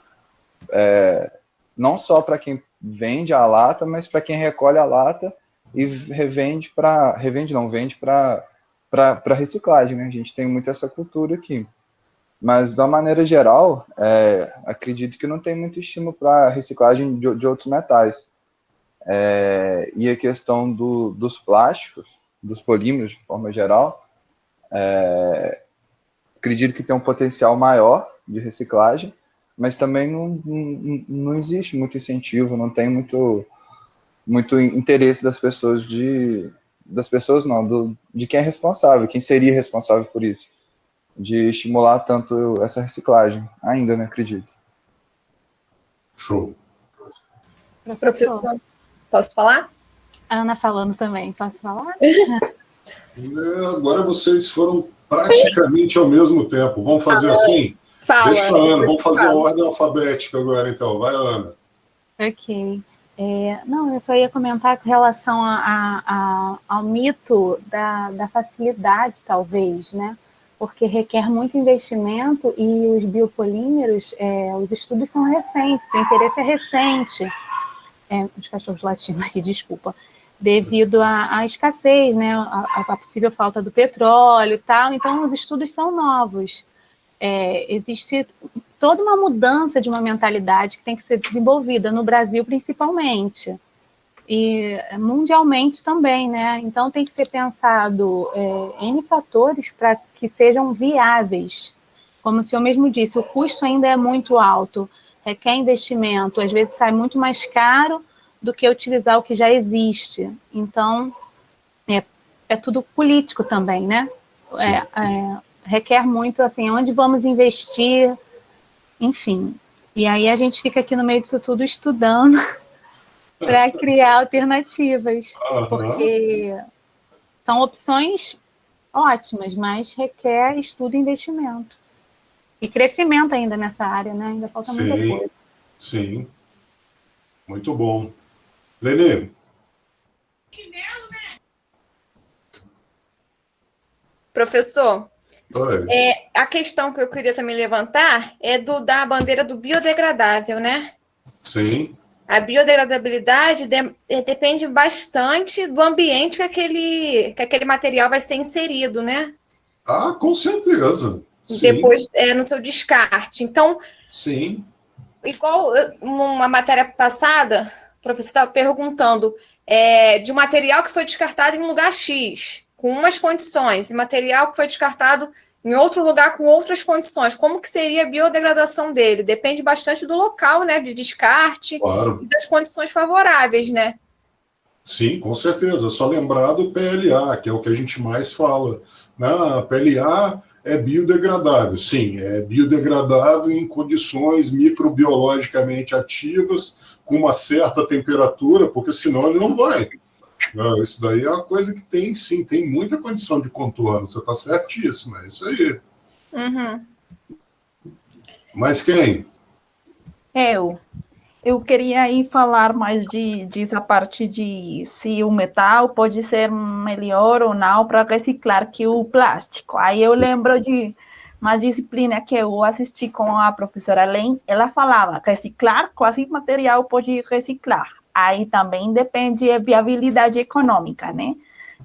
Não só para quem vende a lata, mas para quem recolhe a lata e vende para reciclagem, né? A gente tem muito essa cultura aqui. Mas, de uma maneira geral, acredito que não tem muito estímulo para reciclagem de outros metais. E a questão dos plásticos, dos polímeros, de forma geral, acredito que tem um potencial maior de reciclagem, mas também não existe muito incentivo, não tem muito interesse das pessoas de quem é responsável, quem seria responsável por isso, de estimular tanto essa reciclagem, ainda, né, acredito. Show. Professor, posso falar? A Ana falando também, posso falar? Agora vocês foram praticamente ao mesmo tempo. Vamos fazer assim? Fala, Deixa a Ana, vamos fazer a fala. ordem alfabética agora, então. Vai, Ana. Ok. Não, eu só ia comentar com relação ao mito da facilidade, talvez, né? Porque requer muito investimento e os biopolímeros, os estudos são recentes, o interesse é recente. Os cachorros latindo aqui, desculpa. Devido à escassez, né? A possível falta do petróleo e tal. Então, os estudos são novos. Existe toda uma mudança de uma mentalidade que tem que ser desenvolvida no Brasil, principalmente, e mundialmente também, né? Então, tem que ser pensado N fatores para que sejam viáveis. Como o senhor mesmo disse, o custo ainda é muito alto, requer investimento, às vezes sai muito mais caro do que utilizar o que já existe. Então, é tudo político também, né? Requer muito, assim, onde vamos investir, enfim. E aí a gente fica aqui no meio disso tudo estudando para criar alternativas, porque são opções ótimas, mas requer estudo e investimento. E crescimento ainda nessa área, né? Ainda falta muita coisa. Sim. Muito bom. Lene. Professor, Oi. a questão que eu queria também levantar é da bandeira do biodegradável, né? Sim. A biodegradabilidade depende bastante do ambiente que aquele material vai ser inserido, né? Ah, com certeza. Sim. Depois, no seu descarte. Então, sim. Igual numa matéria passada, o professor estava perguntando de um material que foi descartado em um lugar X, com umas condições, e material que foi descartado em outro lugar com outras condições. Como que seria a biodegradação dele? Depende bastante do local, né, de descarte, Claro. E das condições favoráveis, né? Sim, com certeza. Só lembrar do PLA, que é o que a gente mais fala. A PLA é biodegradável. Sim, é biodegradável em condições microbiologicamente ativas, com uma certa temperatura, porque senão ele não vai. Isso daí é uma coisa que tem, sim, tem muita condição de contorno. Você está certíssimo, é isso aí. Uhum. Mas quem? Eu queria aí falar mais dessa parte de se o metal pode ser melhor ou não para reciclar que o plástico. Aí eu lembro de uma disciplina que eu assisti com a professora Len, ela falava reciclar, quase material pode reciclar. Aí também depende da viabilidade econômica, né?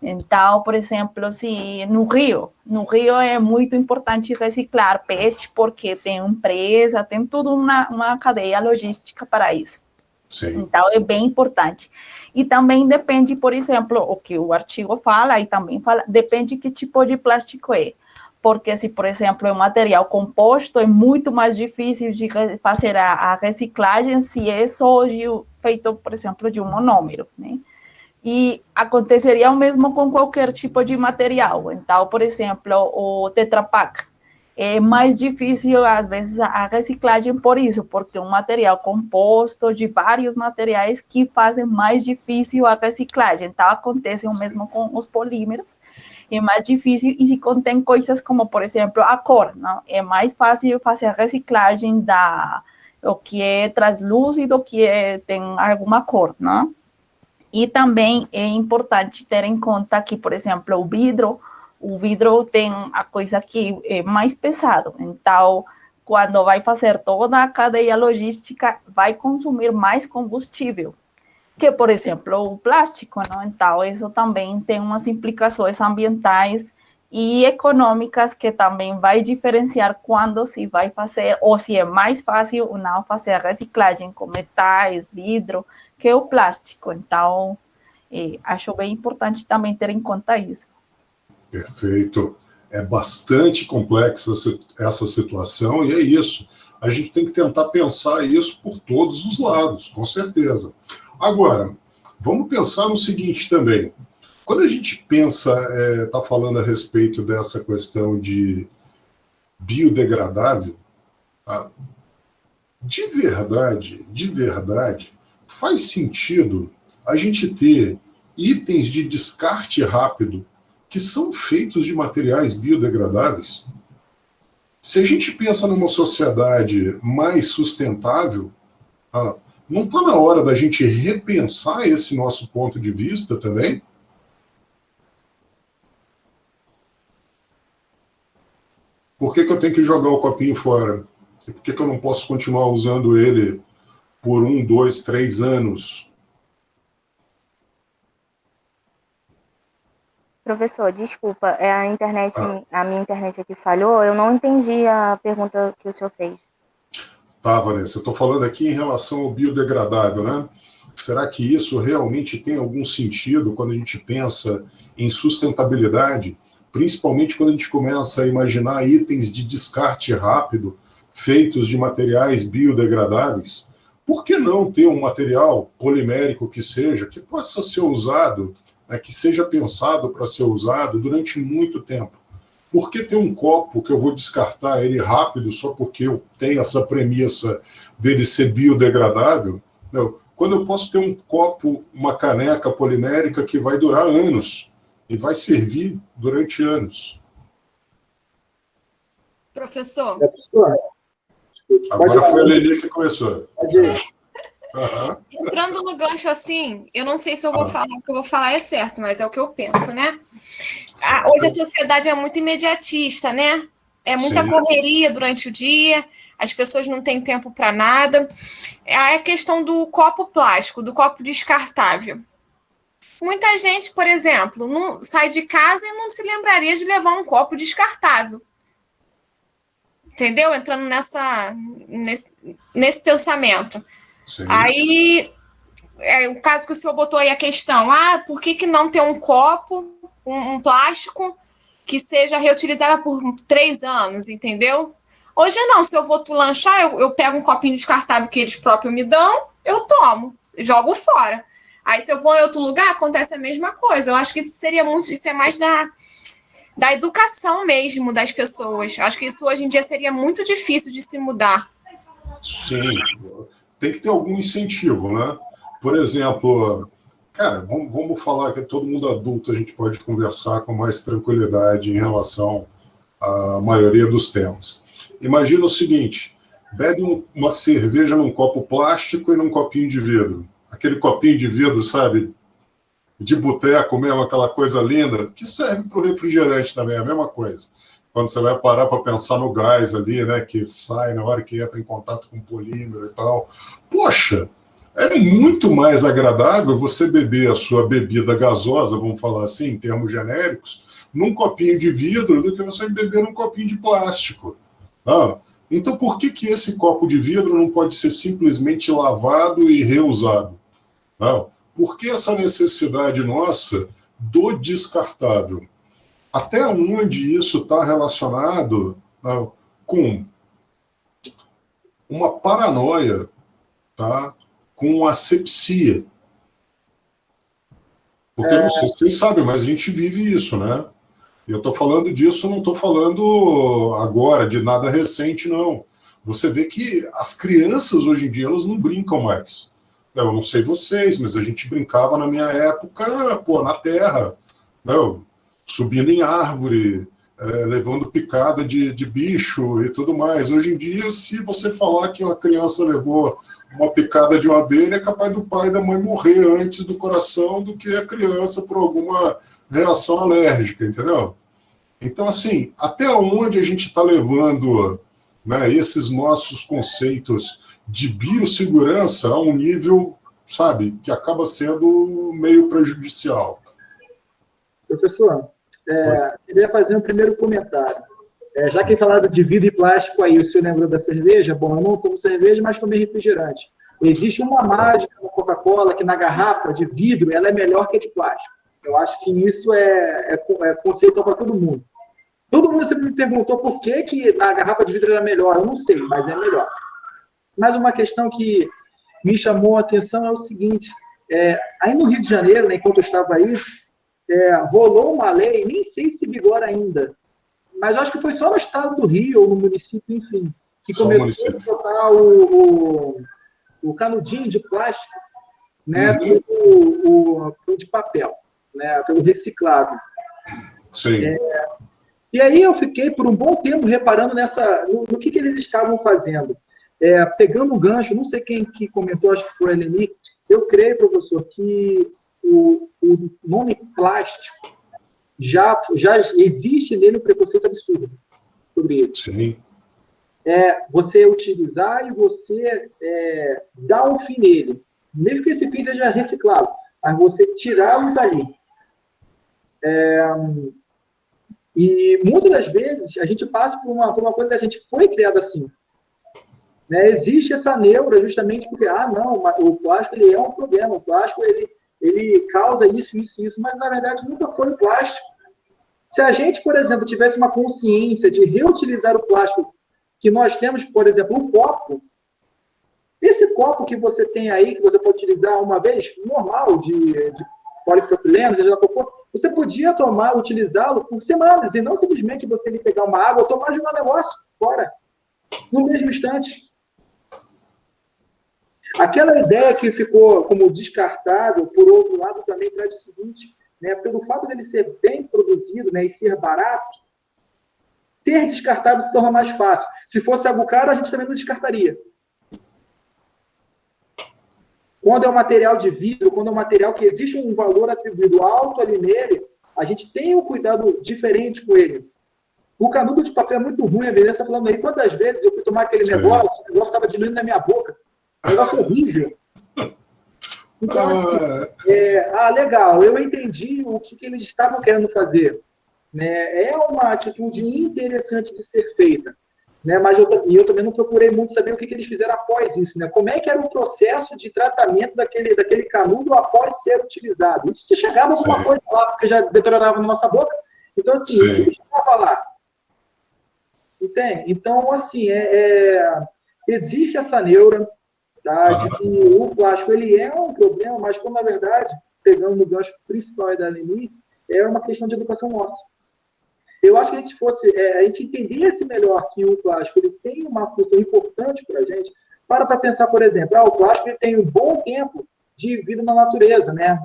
Então, por exemplo, se no Rio é muito importante reciclar PET, porque tem empresa, tem toda uma cadeia logística para isso. Sim. Então, é bem importante. E também depende, por exemplo, o que o artigo fala, e também fala, depende que tipo de plástico é. Porque se, por exemplo, é um material composto, é muito mais difícil de fazer a reciclagem se é só feito, por exemplo, de um monômero, né? E aconteceria o mesmo com qualquer tipo de material. Então, por exemplo, o Tetra Pak é mais difícil, às vezes, a reciclagem por isso, porque é um material composto de vários materiais que fazem mais difícil a reciclagem. Então, acontece o mesmo com os polímeros, é mais difícil, e se contém coisas como, por exemplo, a cor, não? É mais fácil fazer a reciclagem do que é translúcido, que tem alguma cor, não? E também é importante ter em conta que, por exemplo, o vidro tem a coisa que é mais pesado. Então, quando vai fazer toda a cadeia logística, vai consumir mais combustível. que, por exemplo, o plástico, não? Então, isso também tem umas implicações ambientais e econômicas que também vai diferenciar quando se vai fazer, ou se é mais fácil ou não fazer a reciclagem com metais, vidro, que o plástico. Então, acho bem importante também ter em conta isso. Perfeito. É bastante complexa essa situação, e é isso. A gente tem que tentar pensar isso por todos os lados, com certeza. Agora, vamos pensar no seguinte também. Quando a gente pensa, está falando a respeito dessa questão de biodegradável, tá? De verdade, faz sentido a gente ter itens de descarte rápido que são feitos de materiais biodegradáveis? Se a gente pensa numa sociedade mais sustentável, não está na hora da gente repensar esse nosso ponto de vista também? Por que eu tenho que jogar o copinho fora? E por que eu não posso continuar usando ele por 1, 2, 3 anos? Professor, desculpa, a minha internet aqui falhou, eu não entendi a pergunta que o senhor fez. Tá, Vanessa, eu estou falando aqui em relação ao biodegradável, né? Será que isso realmente tem algum sentido quando a gente pensa em sustentabilidade, principalmente quando a gente começa a imaginar itens de descarte rápido feitos de materiais biodegradáveis? Por que não ter um material polimérico que possa ser usado, que seja pensado para ser usado durante muito tempo? Por que ter um copo que eu vou descartar ele rápido só porque eu tenho essa premissa dele ser biodegradável? Não. Quando eu posso ter um copo, uma caneca polimérica que vai durar anos e vai servir durante anos. Professor. Agora foi a Lelê que começou. Entrando no gancho assim, eu não sei se eu vou falar o que eu vou falar é certo, mas é o que eu penso, né? Hoje a sociedade é muito imediatista, né? É muita correria durante o dia, as pessoas não têm tempo para nada. É a questão do copo plástico, do copo descartável. Muita gente, por exemplo, não sai de casa e não se lembraria de levar um copo descartável. Entendeu? Entrando nesse pensamento. Sim. Aí, o caso que o senhor botou aí a questão, por que não ter um copo, um plástico, que seja reutilizável por 3 anos, entendeu? Hoje não, se eu vou lanchar, eu pego um copinho descartável que eles próprios me dão, eu tomo, jogo fora. Aí se eu vou em outro lugar, acontece a mesma coisa. Eu acho que isso é mais da educação mesmo das pessoas. Eu acho que isso hoje em dia seria muito difícil de se mudar. Sim, tem que ter algum incentivo, né? Por exemplo, cara, vamos falar que todo mundo adulto a gente pode conversar com mais tranquilidade em relação à maioria dos temas. Imagina o seguinte, bebe uma cerveja num copo plástico e num copinho de vidro. Aquele copinho de vidro, sabe, de boteco mesmo, aquela coisa linda, que serve para o refrigerante também, é a mesma coisa. Quando você vai parar para pensar no gás ali, né, que sai na hora que entra em contato com o polímero e tal. Poxa, é muito mais agradável você beber a sua bebida gasosa, vamos falar assim, em termos genéricos, num copinho de vidro do que você beber num copinho de plástico. Então, por que esse copo de vidro não pode ser simplesmente lavado e reusado? Por que essa necessidade nossa do descartável? Até onde isso está relacionado com uma paranoia, tá? Com asepsia? Porque, não sei se vocês sabem, mas a gente vive isso, né? Eu estou falando disso, não estou falando agora de nada recente, não. Você vê que as crianças hoje em dia, elas não brincam mais. Eu não sei vocês, mas a gente brincava na minha época, na terra, subindo em árvore, levando picada de bicho e tudo mais. Hoje em dia, se você falar que uma criança levou uma picada de uma abelha, é capaz do pai e da mãe morrer antes do coração do que a criança por alguma reação alérgica, entendeu? Então, assim, até onde a gente está levando, né, esses nossos conceitos de biossegurança a um nível sabe, que acaba sendo meio prejudicial. Professor, queria fazer um primeiro comentário. Já que falaram de vidro e plástico aí, o senhor lembrou da cerveja? Bom, eu não tomo cerveja, mas tomei refrigerante. Existe uma mágica na Coca-Cola que na garrafa de vidro ela é melhor que a de plástico. Eu acho que isso é conceitual para todo mundo. Todo mundo sempre me perguntou por que na garrafa de vidro era melhor. Eu não sei, mas é melhor. Mas uma questão que me chamou a atenção é o seguinte. Aí no Rio de Janeiro, né, enquanto eu estava aí, rolou uma lei, nem sei se vigora ainda, mas eu acho que foi só no estado do Rio ou no município, enfim, que começou a botar o canudinho de plástico, né, pelo de papel, né, pelo reciclável. Sim. E aí eu fiquei por um bom tempo reparando no que eles estavam fazendo. Pegando o gancho, não sei quem que comentou, acho que foi a Eleni, eu creio, professor, que o nome plástico já existe nele um preconceito absurdo sobre ele. Sim. Você utilizar e você dar um fim nele. Mesmo que esse fim seja reciclado, mas você tirá-lo dali. E muitas das vezes a gente passa por uma coisa que a gente foi criado assim. Né? Existe essa neura justamente porque, não, o plástico ele é um problema, o plástico ele causa isso, mas na verdade nunca foi o plástico. Se a gente, por exemplo, tivesse uma consciência de reutilizar o plástico que nós temos, por exemplo, um copo, esse copo que você tem aí, que você pode utilizar uma vez, normal, de polipropileno, seja lá qual for, você podia utilizá-lo por semanas, e não simplesmente você ir pegar uma água ou tomar de um negócio fora, no mesmo instante. Aquela ideia que ficou como descartável, por outro lado, também traz o seguinte, né, pelo fato dele ser bem produzido, né, e ser barato, ser descartável se torna mais fácil. Se fosse algo caro, a gente também não descartaria. Quando é um material de vidro, quando é um material que existe um valor atribuído alto ali nele, a gente tem um cuidado diferente com ele. O canudo de papel é muito ruim, a Beleza está falando aí, quantas vezes eu fui tomar aquele negócio, o negócio estava diluindo na minha boca. Um negócio horrível. Então, assim, legal, eu entendi o que eles estavam querendo fazer. Né? É uma atitude interessante de ser feita. Né? Mas eu também não procurei muito saber o que eles fizeram após isso. Né? Como é que era o processo de tratamento daquele canudo após ser utilizado? Isso chegava alguma coisa lá, porque já deteriorava na nossa boca. Então, assim, o que chegava lá? Entende? Então, assim, existe essa neura, tá, de que o plástico ele é um problema, mas como, na verdade, pegando no gancho principal da Eleni, é uma questão de educação nossa. Eu acho que a gente entendesse melhor que o plástico ele tem uma função importante para a gente, para pensar, por exemplo, o plástico ele tem um bom tempo de vida na natureza, né?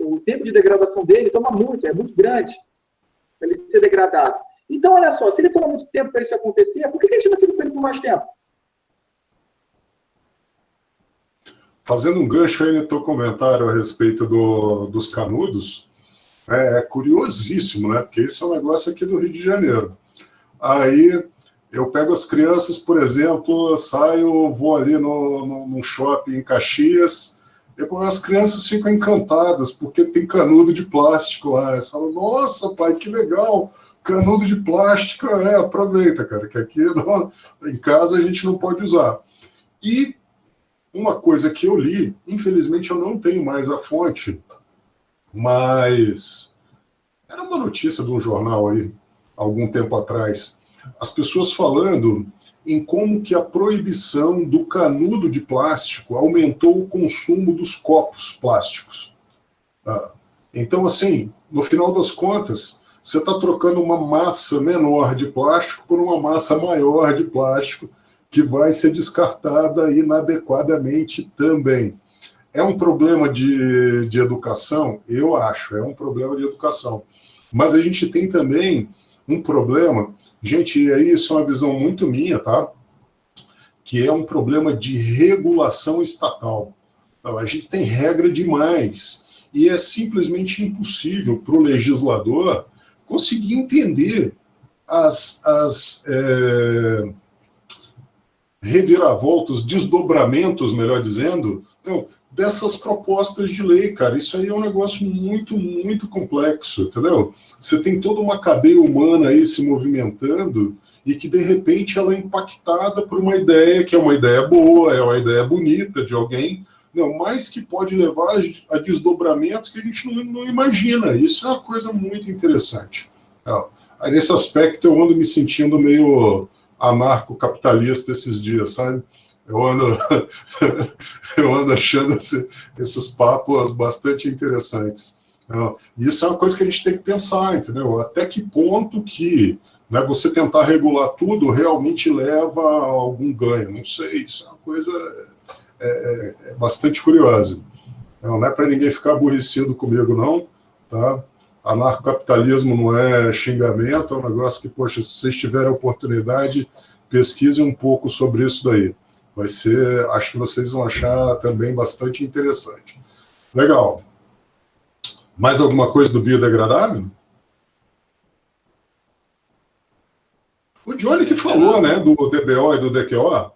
O tempo de degradação dele toma muito, é muito grande para ele ser degradado. Então, olha só, se ele toma muito tempo para isso acontecer, por que a gente não fica com ele por mais tempo? Fazendo um gancho aí no teu comentário a respeito dos canudos, é curiosíssimo, né? Porque isso é um negócio aqui do Rio de Janeiro. Aí eu pego as crianças, por exemplo, saio, vou ali num shopping em Caxias, e as crianças ficam encantadas, porque tem canudo de plástico lá. Eles falam, nossa, pai, que legal, canudo de plástico. Aproveita, cara, que aqui em casa a gente não pode usar. E uma coisa que eu li, infelizmente eu não tenho mais a fonte, mas era uma notícia de um jornal aí, algum tempo atrás, as pessoas falando em como que a proibição do canudo de plástico aumentou o consumo dos copos plásticos. Então, assim, no final das contas, você está trocando uma massa menor de plástico por uma massa maior de plástico que vai ser descartada inadequadamente também. É um problema de educação? Eu acho, é um problema de educação. Mas a gente tem também um problema, gente, e aí isso é uma visão muito minha, tá? Que é um problema de regulação estatal. A gente tem regra demais e é simplesmente impossível para o legislador conseguir entender reviravoltas, desdobramentos, melhor dizendo, dessas propostas de lei, cara. Isso aí é um negócio muito, muito complexo, entendeu? Você tem toda uma cadeia humana aí se movimentando e que, de repente, ela é impactada por uma ideia que é uma ideia boa, é uma ideia bonita de alguém, mas que pode levar a desdobramentos que a gente não imagina. Isso é uma coisa muito interessante. Aí, nesse aspecto, eu ando me sentindo meio anarcocapitalista esses dias, sabe? Eu ando achando esses papos bastante interessantes. Isso é uma coisa que a gente tem que pensar, entendeu? Até que ponto que, né, você tentar regular tudo realmente leva a algum ganho. Não sei, isso é uma coisa bastante curiosa. Não é para ninguém ficar aborrecido comigo, não, tá? Anarcocapitalismo não é xingamento, é um negócio que, poxa, se vocês tiverem oportunidade, pesquisem um pouco sobre isso daí. Vai ser, acho que vocês vão achar também bastante interessante. Legal. Mais alguma coisa do biodegradável? O Johnny que falou, né, do DBO e do DQO.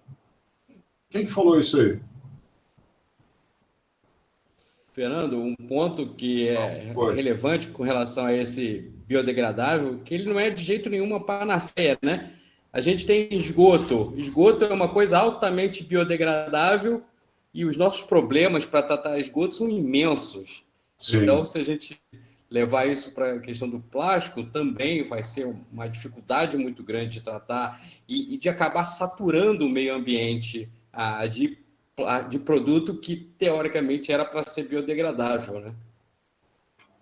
Quem que falou isso aí? Fernando, um ponto que é relevante com relação a esse biodegradável, que ele não é de jeito nenhum uma panaceia, né? A gente tem esgoto. Esgoto é uma coisa altamente biodegradável e os nossos problemas para tratar esgoto são imensos. Sim. Então, se a gente levar isso para a questão do plástico, também vai ser uma dificuldade muito grande de tratar e de acabar saturando o meio ambiente de produto que, teoricamente, era para ser biodegradável, né?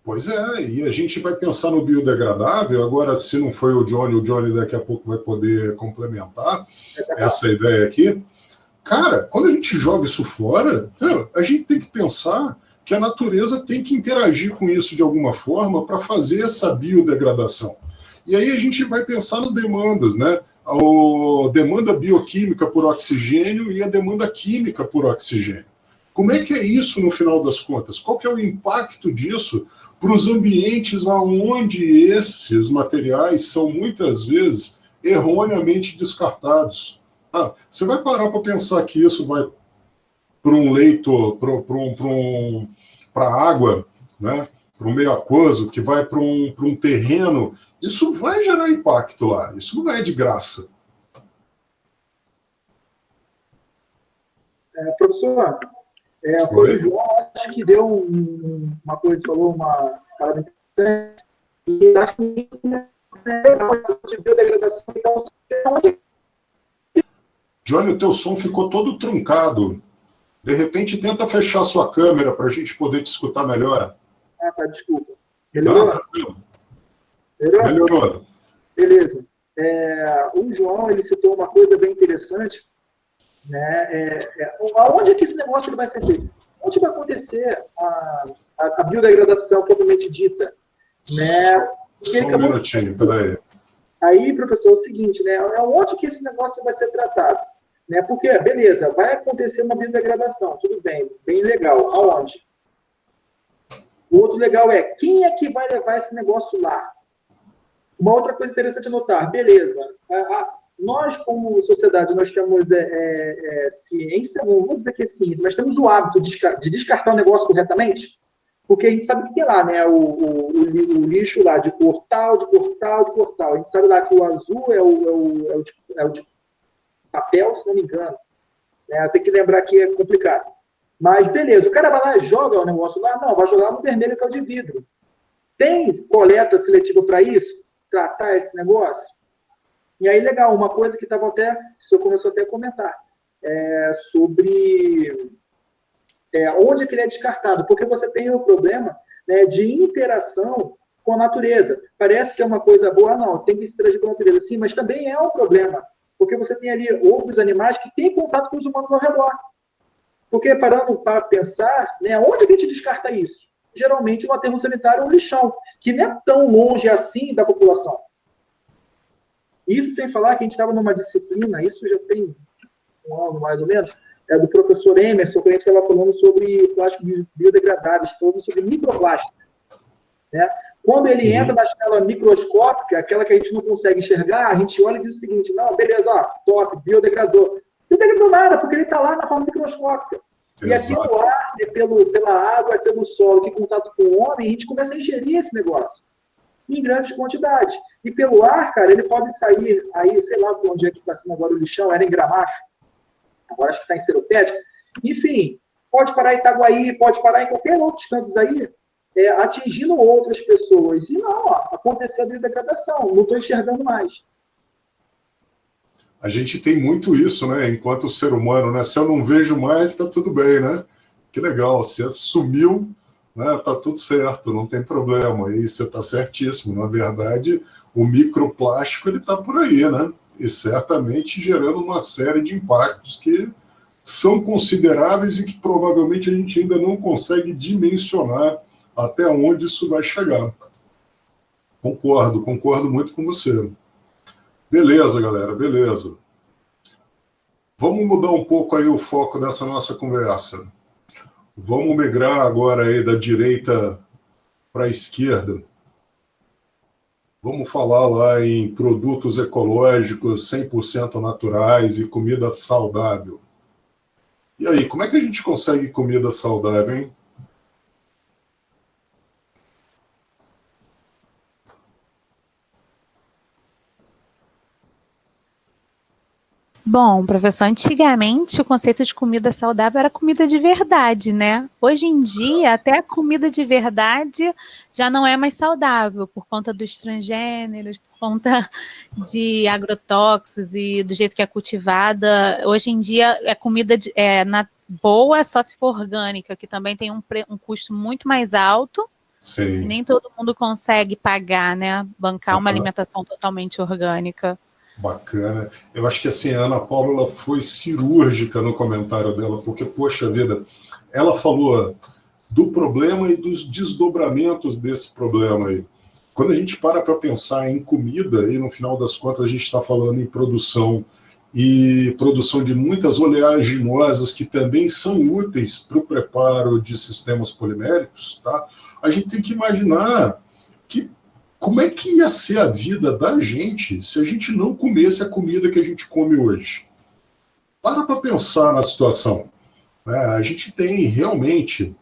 Pois é, e a gente vai pensar no biodegradável, agora, se não foi o Johnny daqui a pouco vai poder complementar essa ideia aqui. Cara, quando a gente joga isso fora, a gente tem que pensar que a natureza tem que interagir com isso de alguma forma para fazer essa biodegradação. E aí a gente vai pensar nas demandas, né? A demanda bioquímica por oxigênio e a demanda química por oxigênio. Como é que é isso no final das contas? Qual que é o impacto disso para os ambientes onde esses materiais são muitas vezes erroneamente descartados? Você vai parar para pensar que isso vai para um leito, para água, né? Para um meio aquoso, que vai para um terreno, isso vai gerar impacto lá, isso não é de graça. Professor, foi o João, acho que deu uma coisa, falou uma parada interessante, e acho que de biodegradação, então, Johnny, o teu som ficou todo truncado. De repente, tenta fechar sua câmera para a gente poder te escutar melhor. Tá, desculpa. Melhorou? Melhorou. Beleza. O João, ele citou uma coisa bem interessante, né? Onde é que esse negócio ele vai ser feito? Onde vai acontecer a biodegradação propriamente dita? Né? Só um minutinho, peraí. Aí, professor, é o seguinte, né? Onde que esse negócio vai ser tratado? Né? Porque, beleza, vai acontecer uma biodegradação, tudo bem, bem legal. Aonde? O outro legal é, quem é que vai levar esse negócio lá? Uma outra coisa interessante a notar, beleza, nós como sociedade, nós temos ciência, não vou dizer que é ciência, mas temos o hábito de descartar o negócio corretamente, porque a gente sabe que tem lá, né, o lixo lá de cor tal, de cor tal, de cor tal. A gente sabe lá que o azul é o de papel, se não me engano. Né? Tem que lembrar que é complicado. Mas, beleza, o cara vai lá e joga o negócio lá? Não, vai jogar no vermelho, que é o de vidro. Tem coleta seletiva para isso? Tratar esse negócio? E aí, legal, uma coisa que estava até, o senhor começou até a comentar, sobre onde é que ele é descartado, porque você tem o problema, né, de interação com a natureza. Parece que é uma coisa boa, não, tem que se interagir com a natureza, sim, mas também é um problema, porque você tem ali outros animais que têm contato com os humanos ao redor. Porque, parando para pensar, né, onde que a gente descarta isso? Geralmente, no aterro sanitário, um lixão, que não é tão longe assim da população. Isso sem falar que a gente estava numa disciplina, isso já tem um ano mais ou menos, do professor Emerson, que a gente estava falando sobre plástico biodegradável, falando sobre microplástico. Né? Quando ele entra na escala microscópica, aquela que a gente não consegue enxergar, a gente olha e diz o seguinte, não, beleza, top, biodegradou. Não degradou nada, porque ele está lá na forma microscópica. E é pelo ar, pela água, é pelo solo, que em contato com o homem, a gente começa a ingerir esse negócio em grandes quantidades. E pelo ar, cara, ele pode sair aí, sei lá onde é que está sendo agora o lixão, era em Gramacho, agora acho que está em Seropédica. Enfim, pode parar em Itaguaí, pode parar em qualquer outros cantos aí, atingindo outras pessoas. E não, aconteceu a biodegradação, não estou enxergando mais. A gente tem muito isso, né? Enquanto ser humano, né? Se eu não vejo mais, está tudo bem, né? Que legal. Se sumiu, né? Tá tudo certo, não tem problema. E você está certíssimo. Na verdade, o microplástico ele está por aí, né? E certamente gerando uma série de impactos que são consideráveis e que provavelmente a gente ainda não consegue dimensionar até onde isso vai chegar. Concordo muito com você. Beleza, galera, beleza. Vamos mudar um pouco aí o foco dessa nossa conversa. Vamos migrar agora aí da direita para a esquerda. Vamos falar lá em produtos ecológicos 100% naturais e comida saudável. E aí, como é que a gente consegue comida saudável, hein? Bom, professor, antigamente o conceito de comida saudável era comida de verdade, né? Hoje em dia, até a comida de verdade já não é mais saudável por conta dos transgêneros, por conta de agrotóxicos e do jeito que é cultivada. Hoje em dia, é comida boa só se for orgânica, que também tem um custo muito mais alto. Sim. E nem todo mundo consegue pagar, né? Bancar uma alimentação totalmente orgânica. Bacana. Eu acho que assim, a Ana Paula foi cirúrgica no comentário dela, porque, poxa vida, ela falou do problema e dos desdobramentos desse problema aí. Quando a gente para pensar em comida, e no final das contas a gente está falando em produção, e produção de muitas oleaginosas que também são úteis para o preparo de sistemas poliméricos, tá? A gente tem que imaginar que como é que ia ser a vida da gente se a gente não comesse a comida que a gente come hoje? Para pensar na situação. A gente tem realmente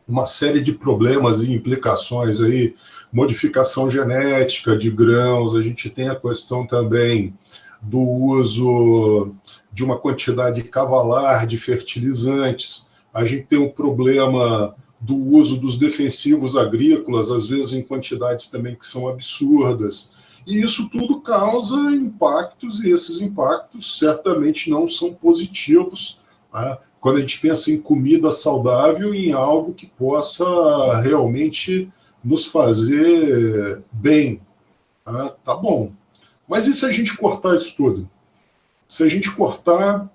uma série de problemas e implicações aí, modificação genética de grãos, a gente tem a questão também do uso de uma quantidade cavalar de fertilizantes, a gente tem um problema do uso dos defensivos agrícolas, às vezes em quantidades também que são absurdas. E isso tudo causa impactos, e esses impactos certamente não são positivos, né? Quando a gente pensa em comida saudável, em algo que possa realmente nos fazer bem. Tá bom. Mas e se a gente cortar isso tudo? Se a gente cortar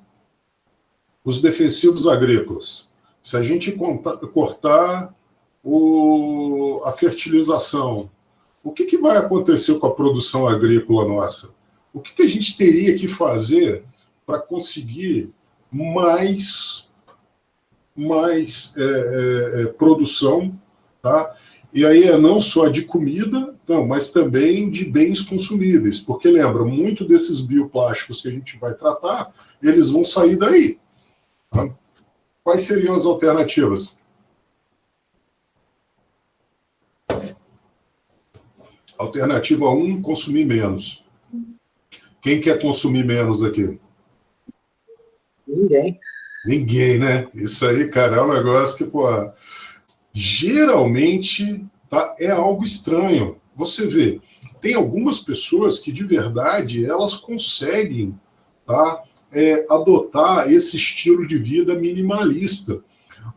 os defensivos agrícolas, se a gente cortar a fertilização, o que vai acontecer com a produção agrícola nossa? O que a gente teria que fazer para conseguir mais produção, tá? E aí é não só de comida, não, mas também de bens consumíveis, porque lembra, muito desses bioplásticos que a gente vai tratar, eles vão sair daí, tá? Quais seriam as alternativas? Alternativa 1, consumir menos. Quem quer consumir menos aqui? Ninguém. Ninguém, né? Isso aí, cara, é um negócio que, pô, geralmente tá, é algo estranho. Você vê, tem algumas pessoas que, de verdade, elas conseguem, tá, adotar esse estilo de vida minimalista.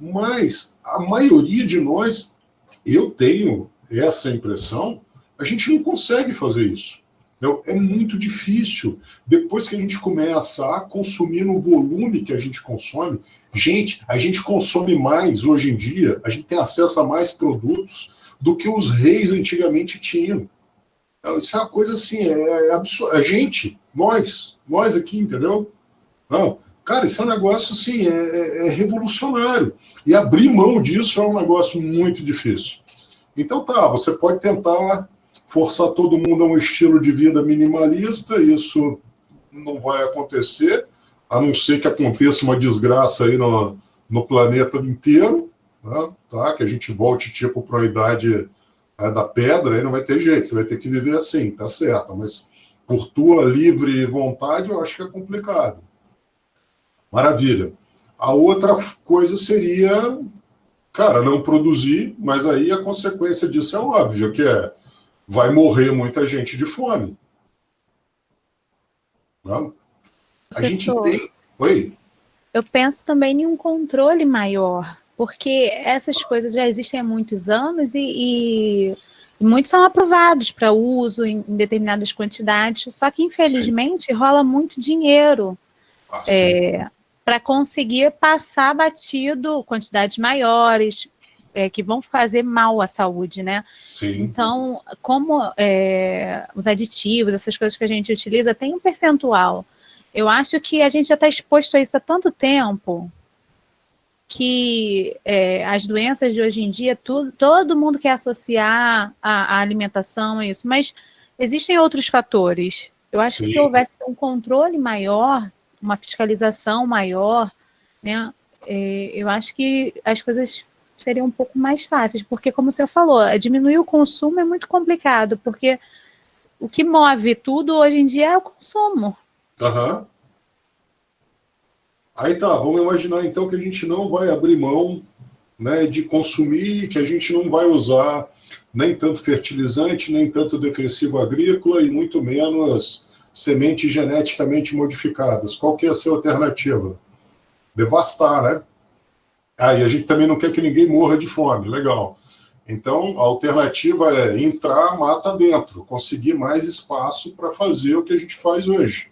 Mas a maioria de nós, eu tenho essa impressão, a gente não consegue fazer isso. É muito difícil. Depois que a gente começa a consumir no volume que a gente consome, a gente consome mais hoje em dia, a gente tem acesso a mais produtos do que os reis antigamente tinham. Isso é uma coisa assim, absurda. A gente, nós aqui, entendeu? Não, cara, isso é um negócio assim, revolucionário. E abrir mão disso é um negócio muito difícil. Então tá, você pode tentar forçar todo mundo a um estilo de vida minimalista, isso não vai acontecer, a não ser que aconteça uma desgraça aí no planeta inteiro, né, tá? Que a gente volte tipo para a idade da pedra, aí não vai ter jeito, você vai ter que viver assim, tá certo, mas por tua livre vontade eu acho que é complicado. Maravilha. A outra coisa seria, cara, não produzir, mas aí a consequência disso é óbvia, que vai morrer muita gente de fome. Não? A gente tem... Oi? Eu penso também em um controle maior, porque essas coisas já existem há muitos anos e muitos são aprovados para uso em determinadas quantidades, só que infelizmente rola muito dinheiro para conseguir passar batido quantidades maiores, que vão fazer mal à saúde, né? Sim. Então, como os aditivos, essas coisas que a gente utiliza, tem um percentual. Eu acho que a gente já está exposto a isso há tanto tempo que as doenças de hoje em dia, todo mundo quer associar a alimentação a isso, mas existem outros fatores. Eu acho que se houvesse um controle maior, uma fiscalização maior, né, eu acho que as coisas seriam um pouco mais fáceis, porque, como o senhor falou, diminuir o consumo é muito complicado, porque o que move tudo hoje em dia é o consumo. Aham. Aí tá, vamos imaginar então que a gente não vai abrir mão, né, de consumir, que a gente não vai usar nem tanto fertilizante, nem tanto defensivo agrícola e muito menos sementes geneticamente modificadas. Qual que é a sua alternativa? Devastar, né? E a gente também não quer que ninguém morra de fome, legal. Então, a alternativa é entrar mata dentro, conseguir mais espaço para fazer o que a gente faz hoje.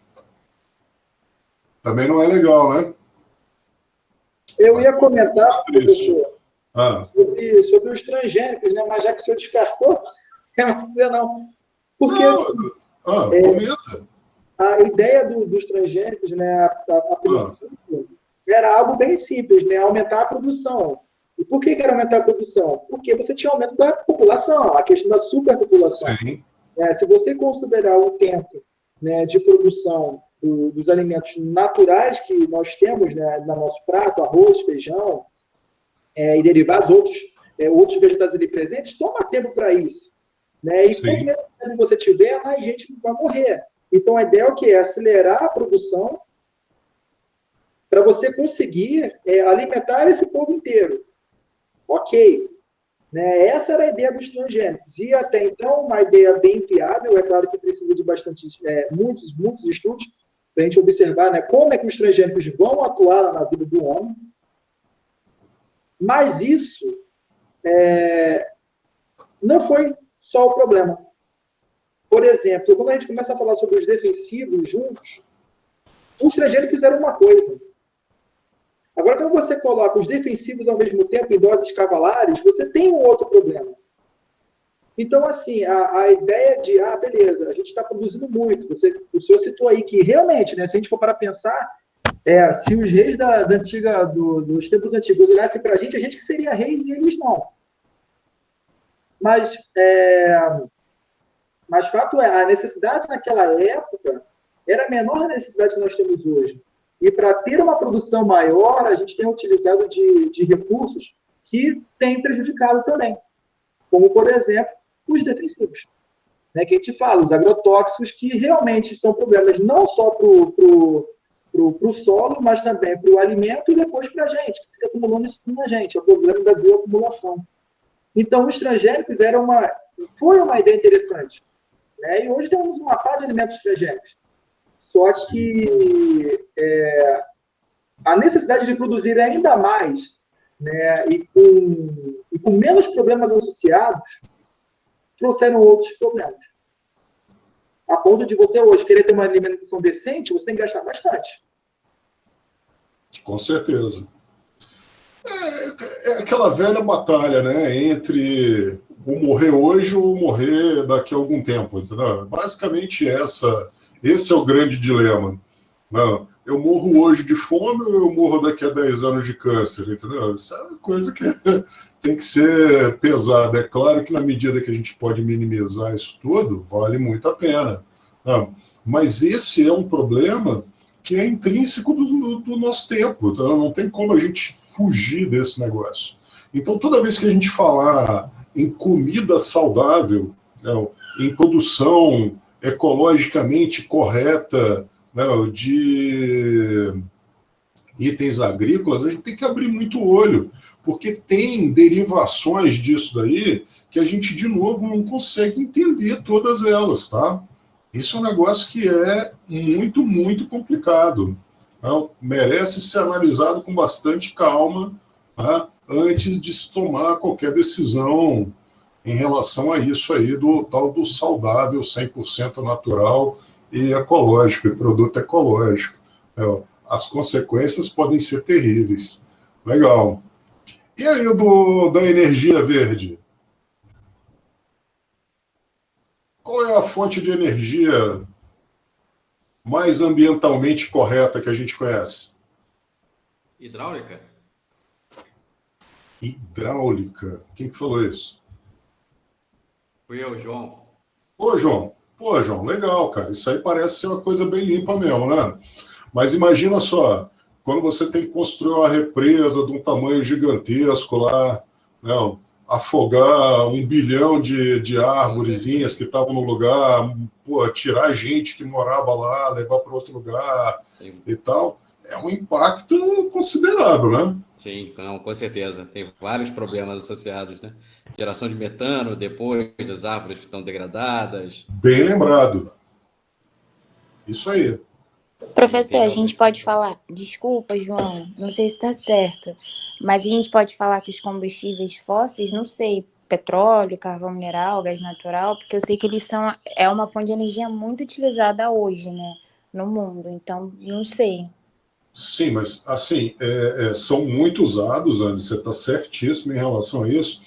Também não é legal, né? Eu ia comentar, professor, sobre os transgênicos, né? Mas já que o senhor descartou, não. Porque comenta. A ideia dos transgênicos, né, a princípio, era algo bem simples, né? Aumentar a produção. E por que era aumentar a produção? Porque você tinha aumento da população, a questão da superpopulação. Se você considerar o tempo, né, de produção dos alimentos naturais que nós temos, né, no nosso prato, arroz, feijão e derivados, outros vegetais ali presentes, toma tempo para isso. Né? E quanto menos tempo você tiver, mais gente vai morrer. Então, a ideia é o quê? É acelerar a produção para você conseguir alimentar esse povo inteiro. Ok. Né? Essa era a ideia dos transgênicos. E até então, uma ideia bem viável, é claro que precisa de muitos estudos para a gente observar, né, como é que os transgênicos vão atuar na vida do homem. Mas isso não foi só o problema. Por exemplo, quando a gente começa a falar sobre os defensivos juntos, os transgênicos eram uma coisa. Agora, quando você coloca os defensivos ao mesmo tempo em doses cavalares, você tem um outro problema. Então, assim, a ideia de, beleza, a gente está produzindo muito. O senhor citou aí que, realmente, né, se a gente for para pensar, se os reis dos tempos antigos olhassem para a gente que seria reis e eles não. Mas fato é, a necessidade naquela época era a menor necessidade que nós temos hoje. E para ter uma produção maior, a gente tem utilizado de recursos que têm prejudicado também. Como, por exemplo, os defensivos. Né, que a gente fala, os agrotóxicos, que realmente são problemas não só para o solo, mas também para o alimento e depois para a gente, que fica acumulando isso na gente. É o problema da bioacumulação. Então, os transgênicos foi uma ideia interessante. Né, e hoje temos uma parte de alimentos transgênicos. Só que a necessidade de produzir ainda mais, né, e com menos problemas associados, trouxeram outros problemas. A ponto de você hoje querer ter uma alimentação decente, você tem que gastar bastante. Com certeza. É aquela velha batalha, né, entre o morrer hoje ou morrer daqui a algum tempo, entendeu? Basicamente esse é o grande dilema. Não, eu morro hoje de fome ou eu morro daqui a 10 anos de câncer, entendeu? Isso é uma coisa que tem que ser pesada. É claro que na medida que a gente pode minimizar isso tudo, vale muito a pena. Não, mas esse é um problema que é intrínseco do nosso tempo. Então, não tem como a gente fugir desse negócio. Então, toda vez que a gente falar em comida saudável, né, em produção ecologicamente correta, né, de itens agrícolas, a gente tem que abrir muito o olho, porque tem derivações disso daí que a gente, de novo, não consegue entender todas elas, tá? Isso é um negócio que é muito, muito complicado. Tá? Merece ser analisado com bastante calma, tá? Antes de se tomar qualquer decisão em relação a isso aí, do tal do saudável, 100% natural e ecológico, e produto ecológico. As consequências podem ser terríveis. Legal. E aí da energia verde? Qual é a fonte de energia mais ambientalmente correta que a gente conhece? Hidráulica? Hidráulica. Quem que falou isso? Fui eu, João. Ô, João. Pô, João, legal, cara. Isso aí parece ser uma coisa bem limpa mesmo, né? Mas imagina só, quando você tem que construir uma represa de um tamanho gigantesco lá, né, afogar 1 bilhão de árvorezinhas que estavam no lugar, pô, tirar gente que morava lá, levar para outro lugar e tal, é um impacto considerável, né? Sim, não, com certeza. Tem vários problemas associados, né? Geração de metano, depois das árvores que estão degradadas. Bem lembrado. Isso aí. Professor, a gente pode falar, desculpa, João, não sei se está certo, mas a gente pode falar que os combustíveis fósseis, não sei, petróleo, carvão mineral, gás natural, porque eu sei que eles é uma fonte de energia muito utilizada hoje, né, no mundo, então, não sei. Sim, mas, assim, são muito usados, Andy, você está certíssimo em relação a isso,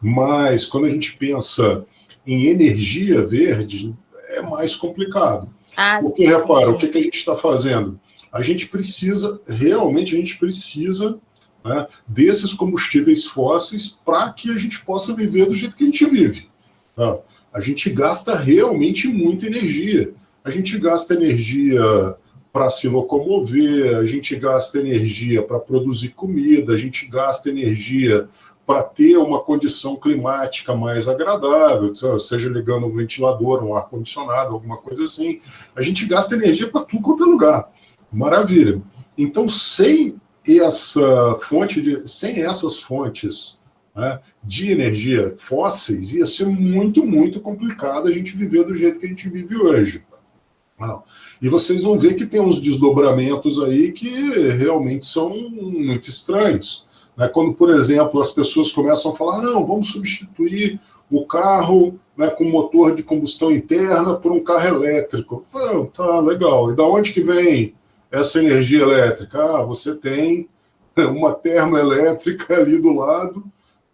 mas quando a gente pensa em energia verde, é mais complicado. Porque, sim, repara, o que a gente está fazendo? A gente precisa, né, desses combustíveis fósseis para que a gente possa viver do jeito que a gente vive. Tá? A gente gasta realmente muita energia. A gente gasta energia para se locomover, a gente gasta energia para produzir comida, a gente gasta energia para ter uma condição climática mais agradável, seja ligando um ventilador, um ar-condicionado, alguma coisa assim. A gente gasta energia para tudo quanto é lugar. Maravilha. Então, sem essas fontes, né, de energia fósseis, ia ser muito, muito complicado a gente viver do jeito que a gente vive hoje. E vocês vão ver que tem uns desdobramentos aí que realmente são muito estranhos. Quando, por exemplo, as pessoas começam a falar, não, vamos substituir o carro, né, com motor de combustão interna por um carro elétrico. Tá, legal. E da onde que vem essa energia elétrica? Você tem uma termoelétrica ali do lado,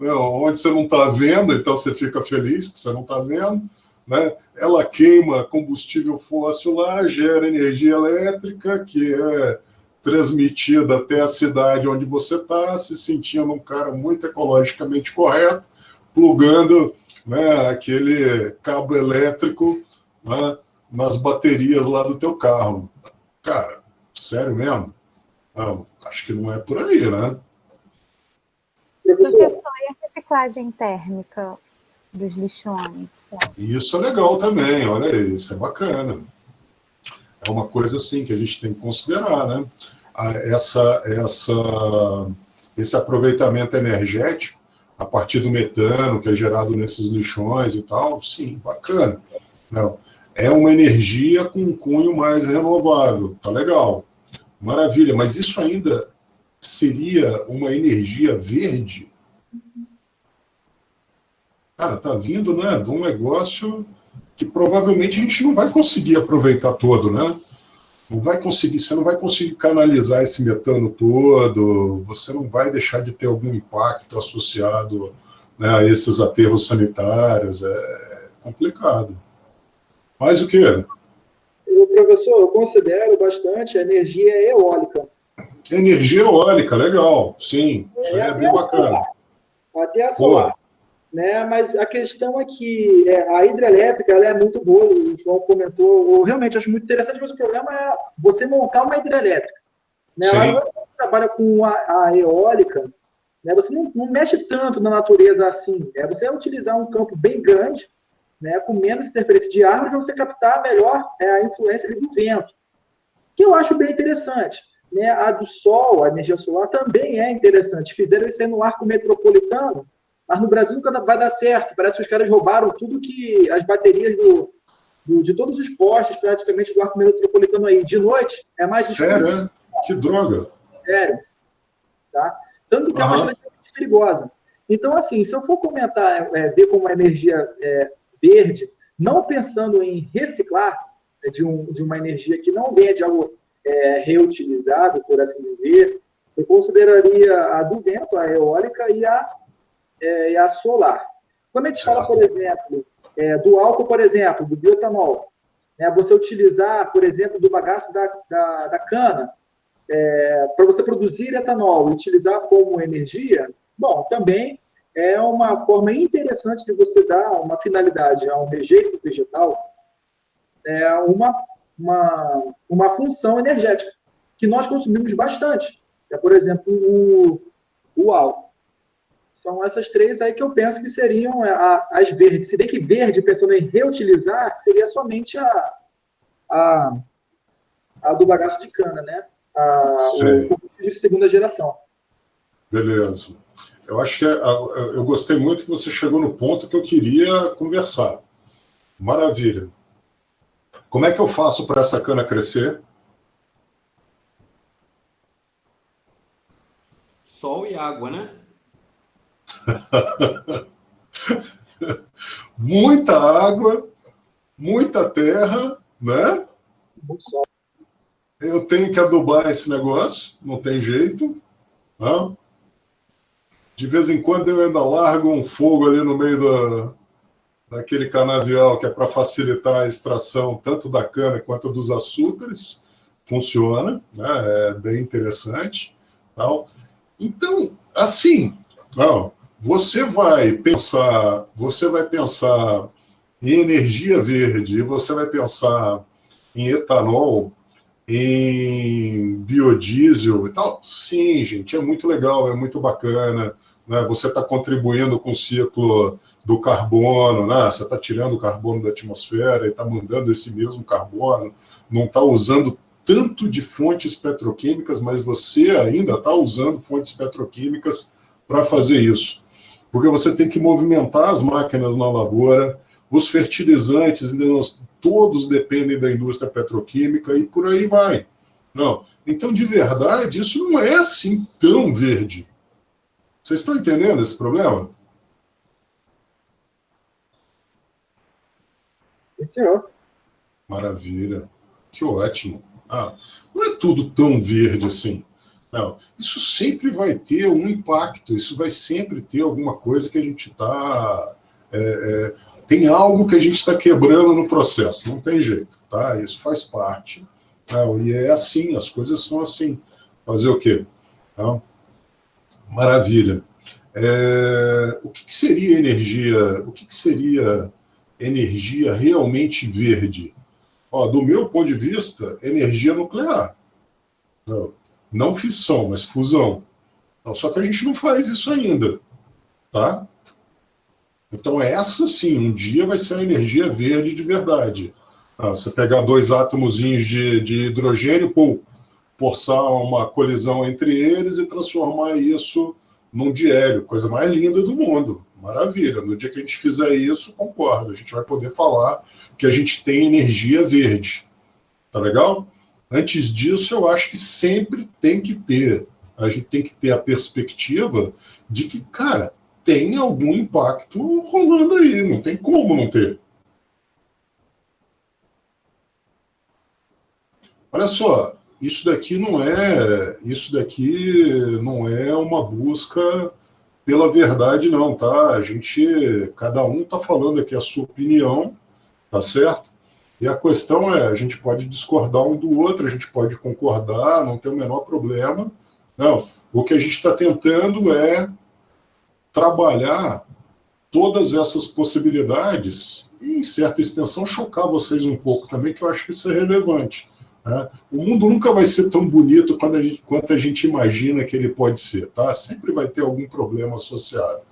né, onde você não está vendo, então você fica feliz que você não está vendo. Né? Ela queima combustível fóssil lá, gera energia elétrica, que é transmitida até a cidade onde você está, se sentindo um cara muito ecologicamente correto, plugando, né, aquele cabo elétrico, né, nas baterias lá do teu carro. Cara, sério mesmo? Acho que não é por aí, né? Professor, e a reciclagem térmica dos lixões? Isso é legal também, olha aí, isso é bacana. É uma coisa assim que a gente tem que considerar, né? Esse aproveitamento energético a partir do metano que é gerado nesses lixões e tal, sim, bacana. Não, é uma energia com um cunho mais renovável, tá legal, maravilha, mas isso ainda seria uma energia verde? Cara, tá vindo, né, de um negócio que provavelmente a gente não vai conseguir aproveitar todo, né? Você não vai conseguir canalizar esse metano todo, você não vai deixar de ter algum impacto associado, né, a esses aterros sanitários, é complicado. Mas o quê? Professor, eu considero bastante a energia eólica. Energia eólica, legal, sim, isso aí é bem bacana. Até a solar. né? Mas a questão é que a hidrelétrica ela é muito boa, o João comentou, eu realmente acho muito interessante, mas o problema é você montar uma hidrelétrica. Né? Lá no você trabalha com a eólica, né? Você não mexe tanto na natureza assim. Você vai utilizar um campo bem grande, né? Com menos interferência de árvores, para você captar melhor a influência do vento, que eu acho bem interessante. Né? A do sol, a energia solar, também é interessante. Fizeram isso aí no arco metropolitano, mas no Brasil nunca vai dar certo. Parece que os caras roubaram tudo que as baterias de todos os postes, praticamente, do arco metropolitano aí. De noite, é mais... Sério? Que droga! Sério. Tá? Tanto que é uma coisa perigosa. Então, assim, se eu for comentar, ver como a energia verde, não pensando em reciclar de uma energia que não venha de algo reutilizado, por assim dizer, eu consideraria a do vento, a eólica e a solar. Quando a gente fala, por exemplo, do álcool, por exemplo, do bioetanol, você utilizar, por exemplo, do bagaço da cana, para você produzir etanol e utilizar como energia, bom, também é uma forma interessante de você dar uma finalidade a um rejeito vegetal, uma função energética, que nós consumimos bastante. Por exemplo, o álcool. São essas três aí que eu penso que seriam as verdes. Se bem que verde, pensando em reutilizar, seria somente a do bagaço de cana, né? O combustível de segunda geração. Beleza. Eu acho que eu gostei muito que você chegou no ponto que eu queria conversar. Maravilha. Como é que eu faço para essa cana crescer? Sol e água, né? Muita água, muita terra, né? Muito sol. Eu tenho que adubar esse negócio, não tem jeito. Né? De vez em quando eu ainda largo um fogo ali no meio daquele canavial que é para facilitar a extração tanto da cana quanto dos açúcares. Funciona, né? É bem interessante. Tal. Então, assim, você vai pensar em energia verde, você vai pensar em etanol, em biodiesel e tal. Sim, gente, é muito legal, é muito bacana. Né? Você está contribuindo com o ciclo do carbono, né? Você está tirando o carbono da atmosfera e está mandando esse mesmo carbono, não está usando tanto de fontes petroquímicas, mas você ainda está usando fontes petroquímicas para fazer isso. Porque você tem que movimentar as máquinas na lavoura, os fertilizantes, todos dependem da indústria petroquímica e por aí vai. Não. Então, de verdade, isso não é assim tão verde. Vocês estão entendendo esse problema? Sim, senhor. Maravilha. Que ótimo. Não é tudo tão verde assim. Não. Isso sempre vai ter um impacto, isso vai sempre ter alguma coisa que a gente está... tem algo que a gente está quebrando no processo, não tem jeito, tá? Isso faz parte. E é assim, as coisas são assim. Fazer o quê? Maravilha. O que seria energia? O que seria energia realmente verde? Do meu ponto de vista, energia nuclear. Não fissão, mas fusão. Só que a gente não faz isso ainda, tá? Então essa sim, um dia vai ser a energia verde de verdade. Você pegar 2 átomozinhos de hidrogênio, forçar uma colisão entre eles e transformar isso num diélio, coisa mais linda do mundo. Maravilha. No dia que a gente fizer isso, concordo. A gente vai poder falar que a gente tem energia verde. Tá legal? Antes disso, eu acho que sempre a gente tem que ter a perspectiva de que, cara, tem algum impacto rolando aí, não tem como não ter. Olha só, isso daqui não é uma busca pela verdade, não, tá? Cada um tá falando aqui a sua opinião, tá certo? E a questão a gente pode discordar um do outro, a gente pode concordar, não tem o menor problema. Não, o que a gente está tentando é trabalhar todas essas possibilidades, e em certa extensão chocar vocês um pouco também, que eu acho que isso é relevante. Né? O mundo nunca vai ser tão bonito quanto a gente imagina que ele pode ser. Tá? Sempre vai ter algum problema associado.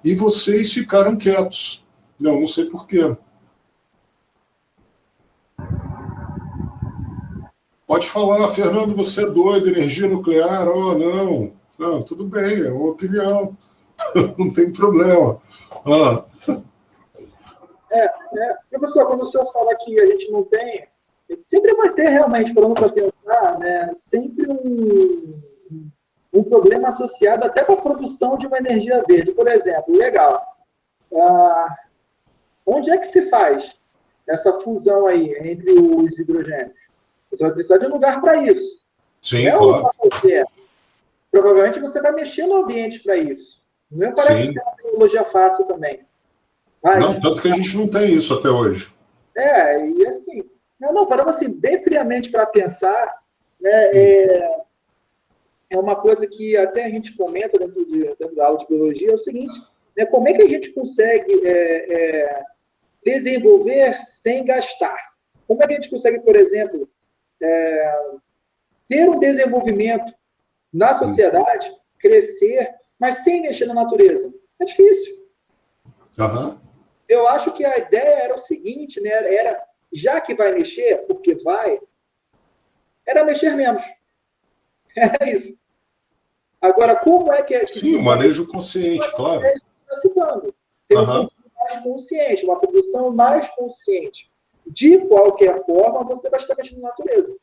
E vocês ficaram quietos. Não sei por quê. Pode falar, Fernando, você é doido, energia nuclear. Oh, não, tudo bem, é uma opinião. Não tem problema. Professor, quando o senhor fala que a gente não tem, sempre vai ter realmente, falando para pensar, né, sempre um problema associado até com a produção de uma energia verde. Por exemplo, legal. Onde é que se faz essa fusão aí entre os hidrogênios? Você vai precisar de um lugar para isso. Sim, claro. Provavelmente você vai mexer no ambiente para isso. Não parece ser uma tecnologia fácil também. Não, tanto que a gente não tem isso até hoje. E assim, parando assim, bem friamente para pensar, né, é uma coisa que até a gente comenta dentro da aula de biologia, é o seguinte, né, como é que a gente consegue desenvolver sem gastar? Como é que a gente consegue, por exemplo, ter um desenvolvimento na sociedade, crescer, mas sem mexer na natureza? É difícil. Uhum. Eu acho que a ideia era o seguinte, né? Já que vai mexer, porque vai, era mexer menos. É isso. Agora, como é que... Sim, o manejo consciente, claro. Está citando. Tem um consumo mais consciente, uma produção mais consciente. De qualquer forma, você vai estar mexendo na natureza.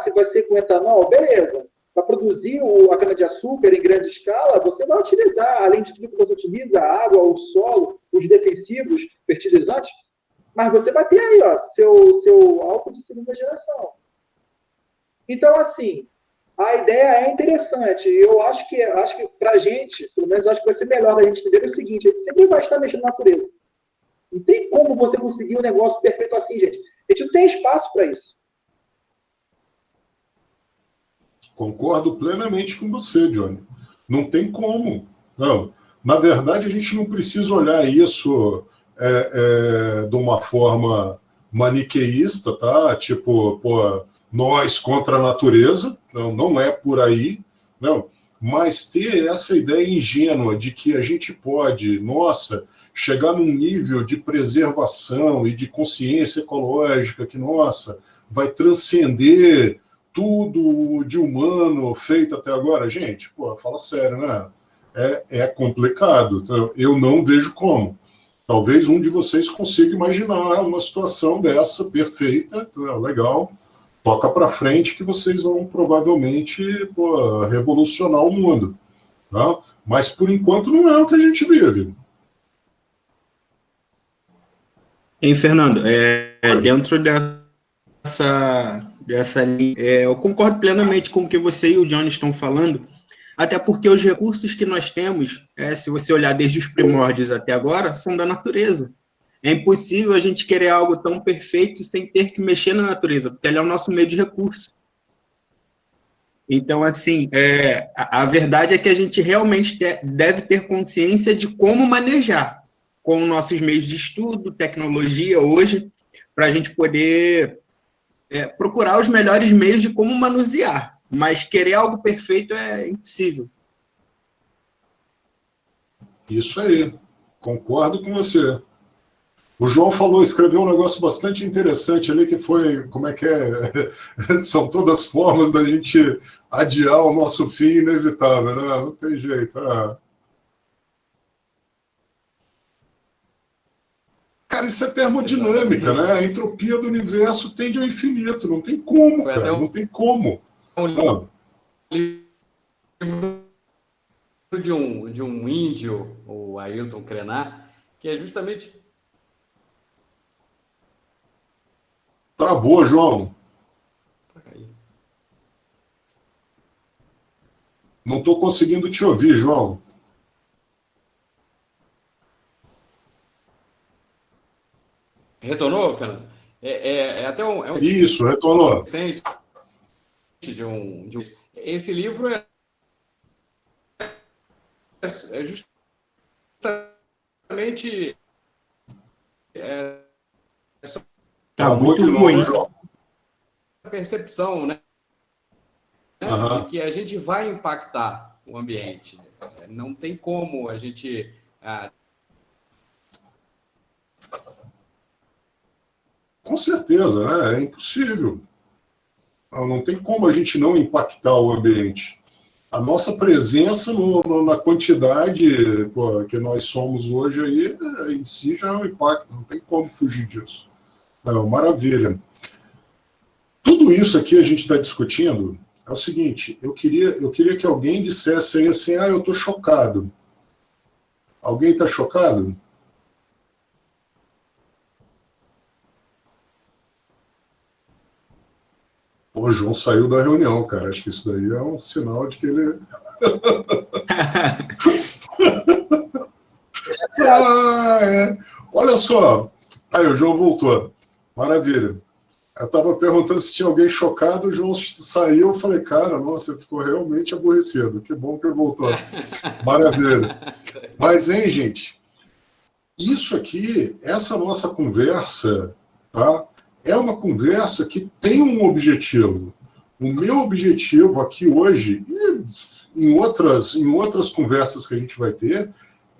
Se vai ser com etanol, beleza. Para produzir a cana-de-açúcar em grande escala, você vai utilizar, além de tudo que você utiliza, a água, o solo, os defensivos, fertilizantes, mas você vai ter aí, seu álcool de segunda geração. Então, assim, a ideia é interessante. Eu acho que para a gente, pelo menos acho que vai ser melhor a gente entender o seguinte: a gente sempre vai estar mexendo na natureza. Não tem como você conseguir um negócio perfeito assim, gente. A gente não tem espaço para isso. Concordo plenamente com você, Johnny. Não tem como. Não. Na verdade, a gente não precisa olhar isso de uma forma maniqueísta, tá? Tipo, nós contra a natureza. Não é por aí. Não. Mas ter essa ideia ingênua de que a gente pode, chegar num nível de preservação e de consciência ecológica que, vai transcender tudo de humano feito até agora. Gente, fala sério, né? É complicado. Então, eu não vejo como. Talvez um de vocês consiga imaginar uma situação dessa perfeita, legal, toca para frente que vocês vão provavelmente revolucionar o mundo. Tá? Mas, por enquanto, não é o que a gente vive. Fernando, dentro dessa linha, eu concordo plenamente com o que você e o Johnny estão falando, até porque os recursos que nós temos, se você olhar desde os primórdios até agora, são da natureza. É impossível a gente querer algo tão perfeito sem ter que mexer na natureza, porque ela é o nosso meio de recurso. Então, assim, a verdade é que a gente realmente deve ter consciência de como manejar com nossos meios de estudo, tecnologia hoje, para a gente poder procurar os melhores meios de como manusear. Mas querer algo perfeito é impossível. Isso aí. Concordo com você. O João escreveu um negócio bastante interessante ali, que foi, como é que é? São todas formas da gente adiar o nosso fim inevitável, né? Não tem jeito. Cara, isso é termodinâmica, né? A entropia do universo tende ao infinito. Não tem como, cara. Não tem como. De um índio, o Ailton Krenar, que é justamente... Travou, João. Não estou conseguindo te ouvir, João. Retornou, Fernando? Até um Isso, retornou. Esse livro é justamente justamente Tá muito ruim. essa percepção, né? De que a gente vai impactar o ambiente. Não tem como a gente... Com certeza, né? É impossível. Não tem como a gente não impactar o ambiente. A nossa presença na quantidade que nós somos hoje aí, em si já é um impacto, não tem como fugir disso. Maravilha. Tudo isso aqui a gente está discutindo é o seguinte, eu queria que alguém dissesse aí assim, eu estou chocado. Alguém está chocado? O João saiu da reunião, cara. Acho que isso daí é um sinal de que ele... Olha só. Aí, o João voltou. Maravilha. Eu estava perguntando se tinha alguém chocado, o João saiu. Eu falei, cara, nossa, você ficou realmente aborrecido. Que bom que ele voltou. Maravilha. Mas, hein, gente? Isso aqui, essa nossa conversa, tá? É uma conversa que tem um objetivo. O meu objetivo aqui hoje, e em outras conversas que a gente vai ter,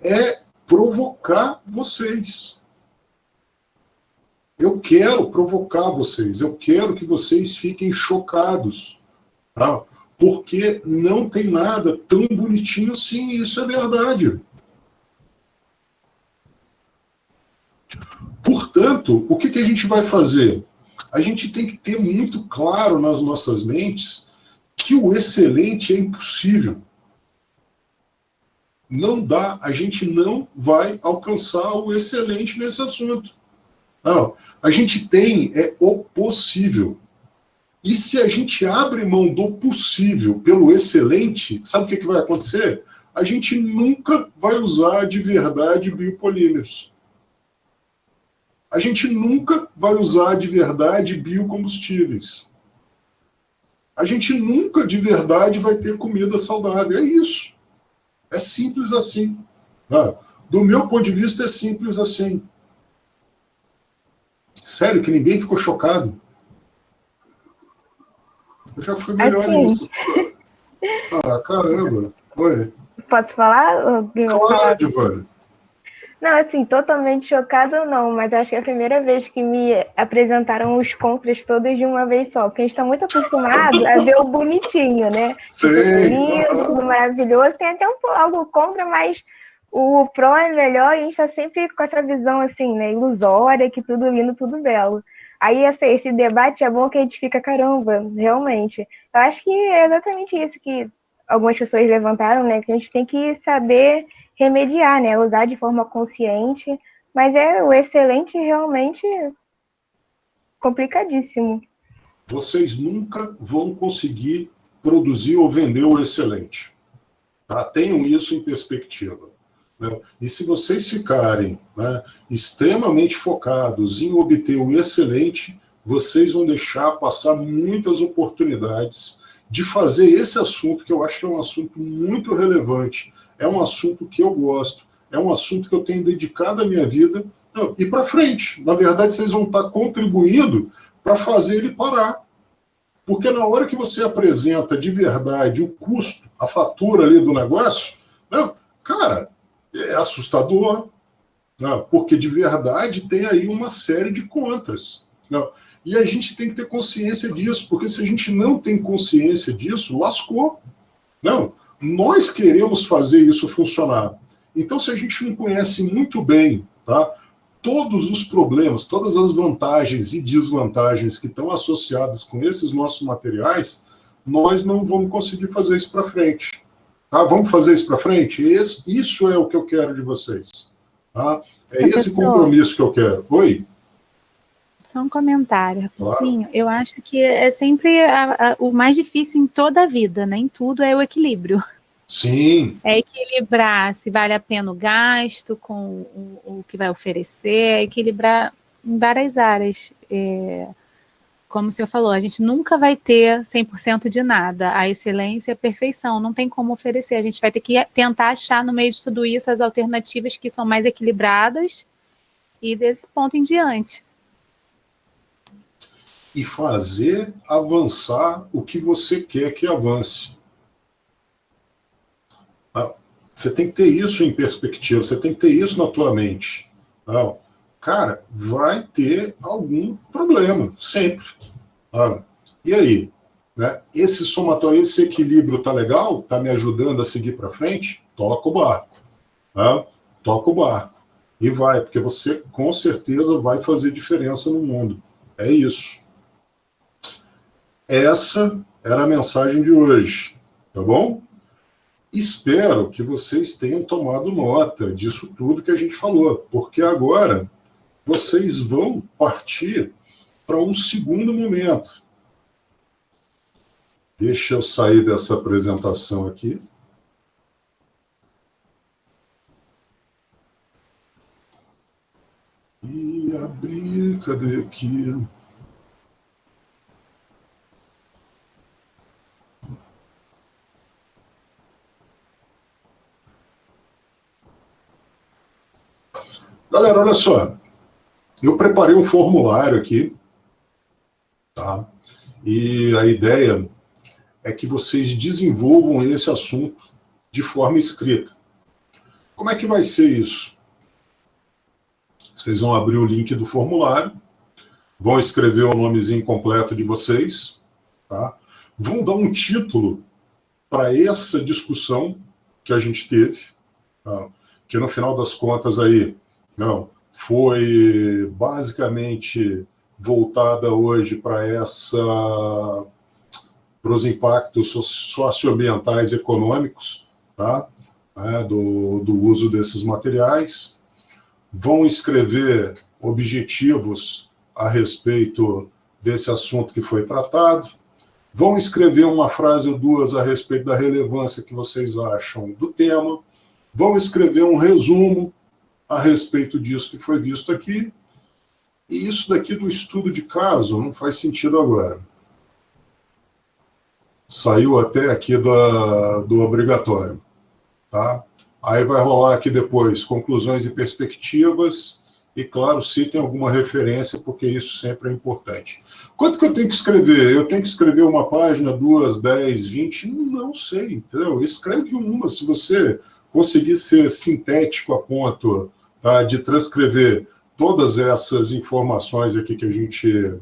é provocar vocês. Eu quero provocar vocês, eu quero que vocês fiquem chocados. Tá? Porque não tem nada tão bonitinho assim, isso é verdade. Portanto, o que a gente vai fazer? A gente tem que ter muito claro nas nossas mentes que o excelente é impossível. Não dá, a gente não vai alcançar o excelente nesse assunto. Não, a gente tem o possível. E se a gente abre mão do possível pelo excelente, sabe o que vai acontecer? A gente nunca vai usar de verdade biopolímeros. A gente nunca vai usar de verdade biocombustíveis. A gente nunca de verdade vai ter comida saudável. É isso. É simples assim. Do meu ponto de vista, é simples assim. Sério, que ninguém ficou chocado? Eu já fui melhor nisso. Caramba. Oi. Posso falar? Claro, Divane. Não, assim, totalmente chocada não, mas acho que é a primeira vez que me apresentaram os contras todos de uma vez só, porque a gente está muito acostumado a ver o bonitinho, né? Sim. Lindo, tudo maravilhoso, tem até algo contra, mas o pró é melhor e a gente está sempre com essa visão, assim, né, ilusória, que tudo lindo, tudo belo. Aí, assim, esse debate é bom que a gente fica, caramba, realmente. Eu acho que é exatamente isso que algumas pessoas levantaram, né, que a gente tem que saber remediar, né? Usar de forma consciente, mas o excelente realmente complicadíssimo. Vocês nunca vão conseguir produzir ou vender o excelente. Tá? Tenham isso em perspectiva. Né? E se vocês ficarem, né, extremamente focados em obter o excelente, vocês vão deixar passar muitas oportunidades de fazer esse assunto, que eu acho que é um assunto muito relevante, é um assunto que eu gosto, é um assunto que eu tenho dedicado a minha vida, e para frente. Na verdade, vocês vão estar contribuindo para fazer ele parar. Porque na hora que você apresenta de verdade o custo, a fatura ali do negócio, cara, é assustador, porque de verdade tem aí uma série de contras. E a gente tem que ter consciência disso, porque se a gente não tem consciência disso, lascou. Nós queremos fazer isso funcionar. Então, se a gente não conhece muito bem, tá, todos os problemas, todas as vantagens e desvantagens que estão associadas com esses nossos materiais, nós não vamos conseguir fazer isso para frente. Tá? Vamos fazer isso para frente? Isso é o que eu quero de vocês. Tá? É esse compromisso que eu quero. Oi? Só um comentário rapidinho. Claro. Eu acho que é sempre o mais difícil em toda a vida, né? Em tudo é o equilíbrio. Sim. É equilibrar se vale a pena o gasto com o que vai oferecer, é equilibrar em várias áreas. como o senhor falou, a gente nunca vai ter 100% de nada. A excelência é a perfeição, não tem como oferecer. A gente vai ter que tentar achar no meio de tudo isso as alternativas que são mais equilibradas e desse ponto em diante. E fazer avançar o que você quer que avance. Você tem que ter isso em perspectiva, você tem que ter isso na tua mente. Cara, vai ter algum problema, sempre. E aí? Né? Esse somatório, esse equilíbrio tá legal? Tá me ajudando a seguir para frente? Toca o barco. Toca o barco. E vai, porque você com certeza vai fazer diferença no mundo. É isso. Essa era a mensagem de hoje, tá bom? Espero que vocês tenham tomado nota disso tudo que a gente falou, porque agora vocês vão partir para um segundo momento. Deixa eu sair dessa apresentação aqui. E abrir, cadê aqui? Galera, olha só. Eu preparei um formulário aqui, tá? E a ideia é que vocês desenvolvam esse assunto de forma escrita. Como é que vai ser isso? Vocês vão abrir o link do formulário, vão escrever o nomezinho completo de vocês, tá? Vão dar um título para essa discussão que a gente teve, tá? Que no final das contas aí, foi basicamente voltada hoje para os impactos socioambientais e econômicos, tá? Do uso desses materiais. Vão escrever objetivos a respeito desse assunto que foi tratado. Vão escrever uma frase ou duas a respeito da relevância que vocês acham do tema. Vão escrever um resumo a respeito disso que foi visto aqui. E isso daqui do estudo de caso não faz sentido agora. Saiu até aqui do obrigatório, tá? Aí vai rolar aqui depois conclusões e perspectivas, e claro, citem alguma referência, porque isso sempre é importante. Quanto que eu tenho que escrever? Eu tenho que escrever uma página, 2, 10, 20? Não sei, entendeu? Escreve uma, se você conseguir ser sintético a ponto, tá, de transcrever todas essas informações aqui que a gente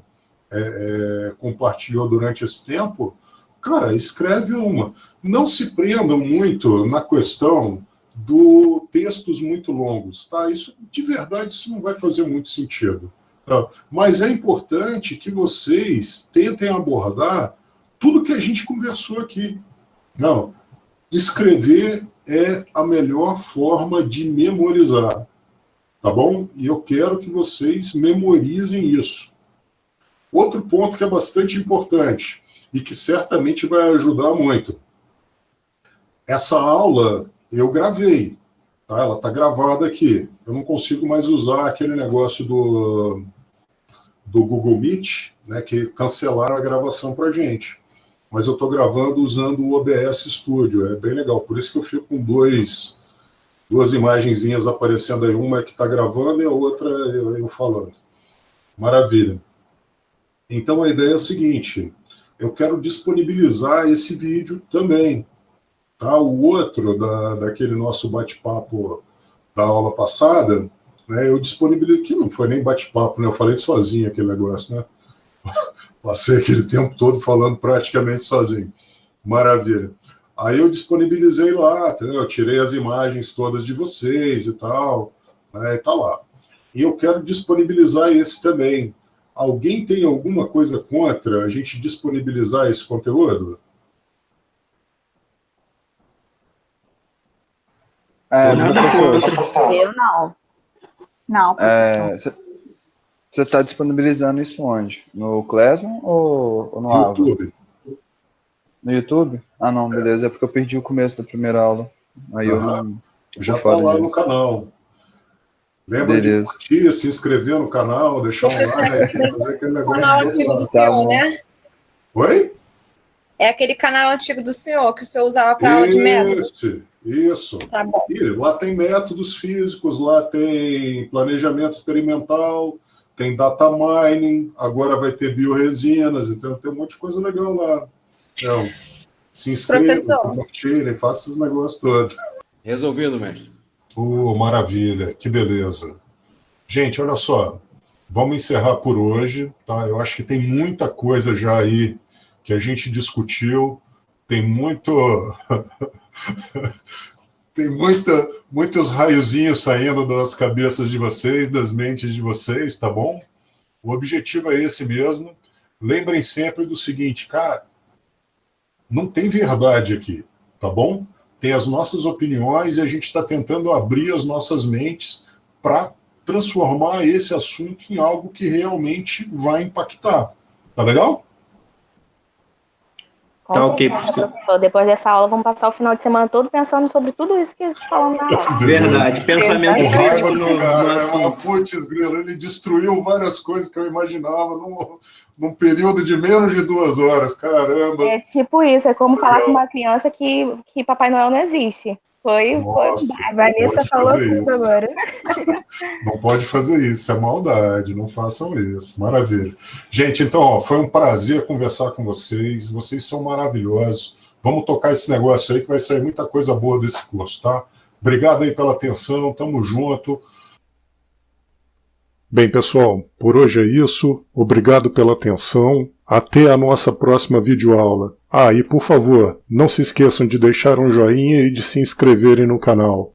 compartilhou durante esse tempo, cara, escreve uma. Não se prendam muito na questão do textos muito longos, tá? Isso, de verdade, isso não vai fazer muito sentido. Tá? Mas é importante que vocês tentem abordar tudo que a gente conversou aqui. Não, escrever é a melhor forma de memorizar, tá bom? E eu quero que vocês memorizem isso. Outro ponto que é bastante importante e que certamente vai ajudar muito. Essa aula eu gravei, tá? Ela está gravada aqui. Eu não consigo mais usar aquele negócio do Google Meet, né, que cancelaram a gravação para a gente. Mas eu estou gravando usando o OBS Studio, é bem legal. Por isso que eu fico com duas imagenzinhas aparecendo aí. Uma que está gravando e a outra eu falando. Maravilha. Então a ideia é a seguinte, eu quero disponibilizar esse vídeo também. Tá? O outro, daquele nosso bate-papo da aula passada, né, eu disponibilizei, que não foi nem bate-papo, né, eu falei sozinho aquele negócio, né? Passei aquele tempo todo falando praticamente sozinho. Maravilha. Aí eu disponibilizei lá, entendeu? Eu tirei as imagens todas de vocês e tal, né, e tá lá. E eu quero disponibilizar esse também. Alguém tem alguma coisa contra a gente disponibilizar esse conteúdo? Professor. Eu não. Não, professor. Você está disponibilizando isso onde? No Classroom ou no Ava? YouTube. No YouTube? Ah, não, beleza. É porque eu perdi o começo da primeira aula. Aí eu não... Já está lá no canal. Lembra de curtir, se inscrever no canal, deixar um like, fazer aquele negócio. Canal antigo do senhor, né? Oi? É aquele canal antigo do senhor, que o senhor usava para aula de método. Isso. Tá bom. E lá tem métodos físicos, lá tem planejamento experimental, tem data mining, agora vai ter bioresinas, então tem um monte de coisa legal lá. Então, se inscrevam, compartilhem, façam esses negócios todos. Resolvido, mestre. Maravilha, que beleza. Gente, olha só, vamos encerrar por hoje, tá? Eu acho que tem muita coisa já aí que a gente discutiu, tem muitos raiozinhos saindo das cabeças de vocês, das mentes de vocês, tá bom? O objetivo é esse mesmo. Lembrem sempre do seguinte, cara, não tem verdade aqui, tá bom? Tem as nossas opiniões e a gente está tentando abrir as nossas mentes para transformar esse assunto em algo que realmente vai impactar. Tá legal? Tá ok, professor. Depois dessa aula, vamos passar o final de semana todo pensando sobre tudo isso que falamos na aula. Verdade, pensamento crítico no assunto. Putz, grilo, ele destruiu várias coisas que eu imaginava num período de menos de 2 horas, caramba. É tipo isso, é como falar com uma criança que Papai Noel não existe. A Vanessa falou tudo agora. Não pode fazer isso, é maldade, não façam isso. Maravilha. Gente, então, ó, foi um prazer conversar com vocês. Vocês são maravilhosos. Vamos tocar esse negócio aí que vai sair muita coisa boa desse curso, tá? Obrigado aí pela atenção, tamo junto. Bem, pessoal, por hoje é isso. Obrigado pela atenção. Até a nossa próxima videoaula. E por favor, não se esqueçam de deixar um joinha e de se inscreverem no canal.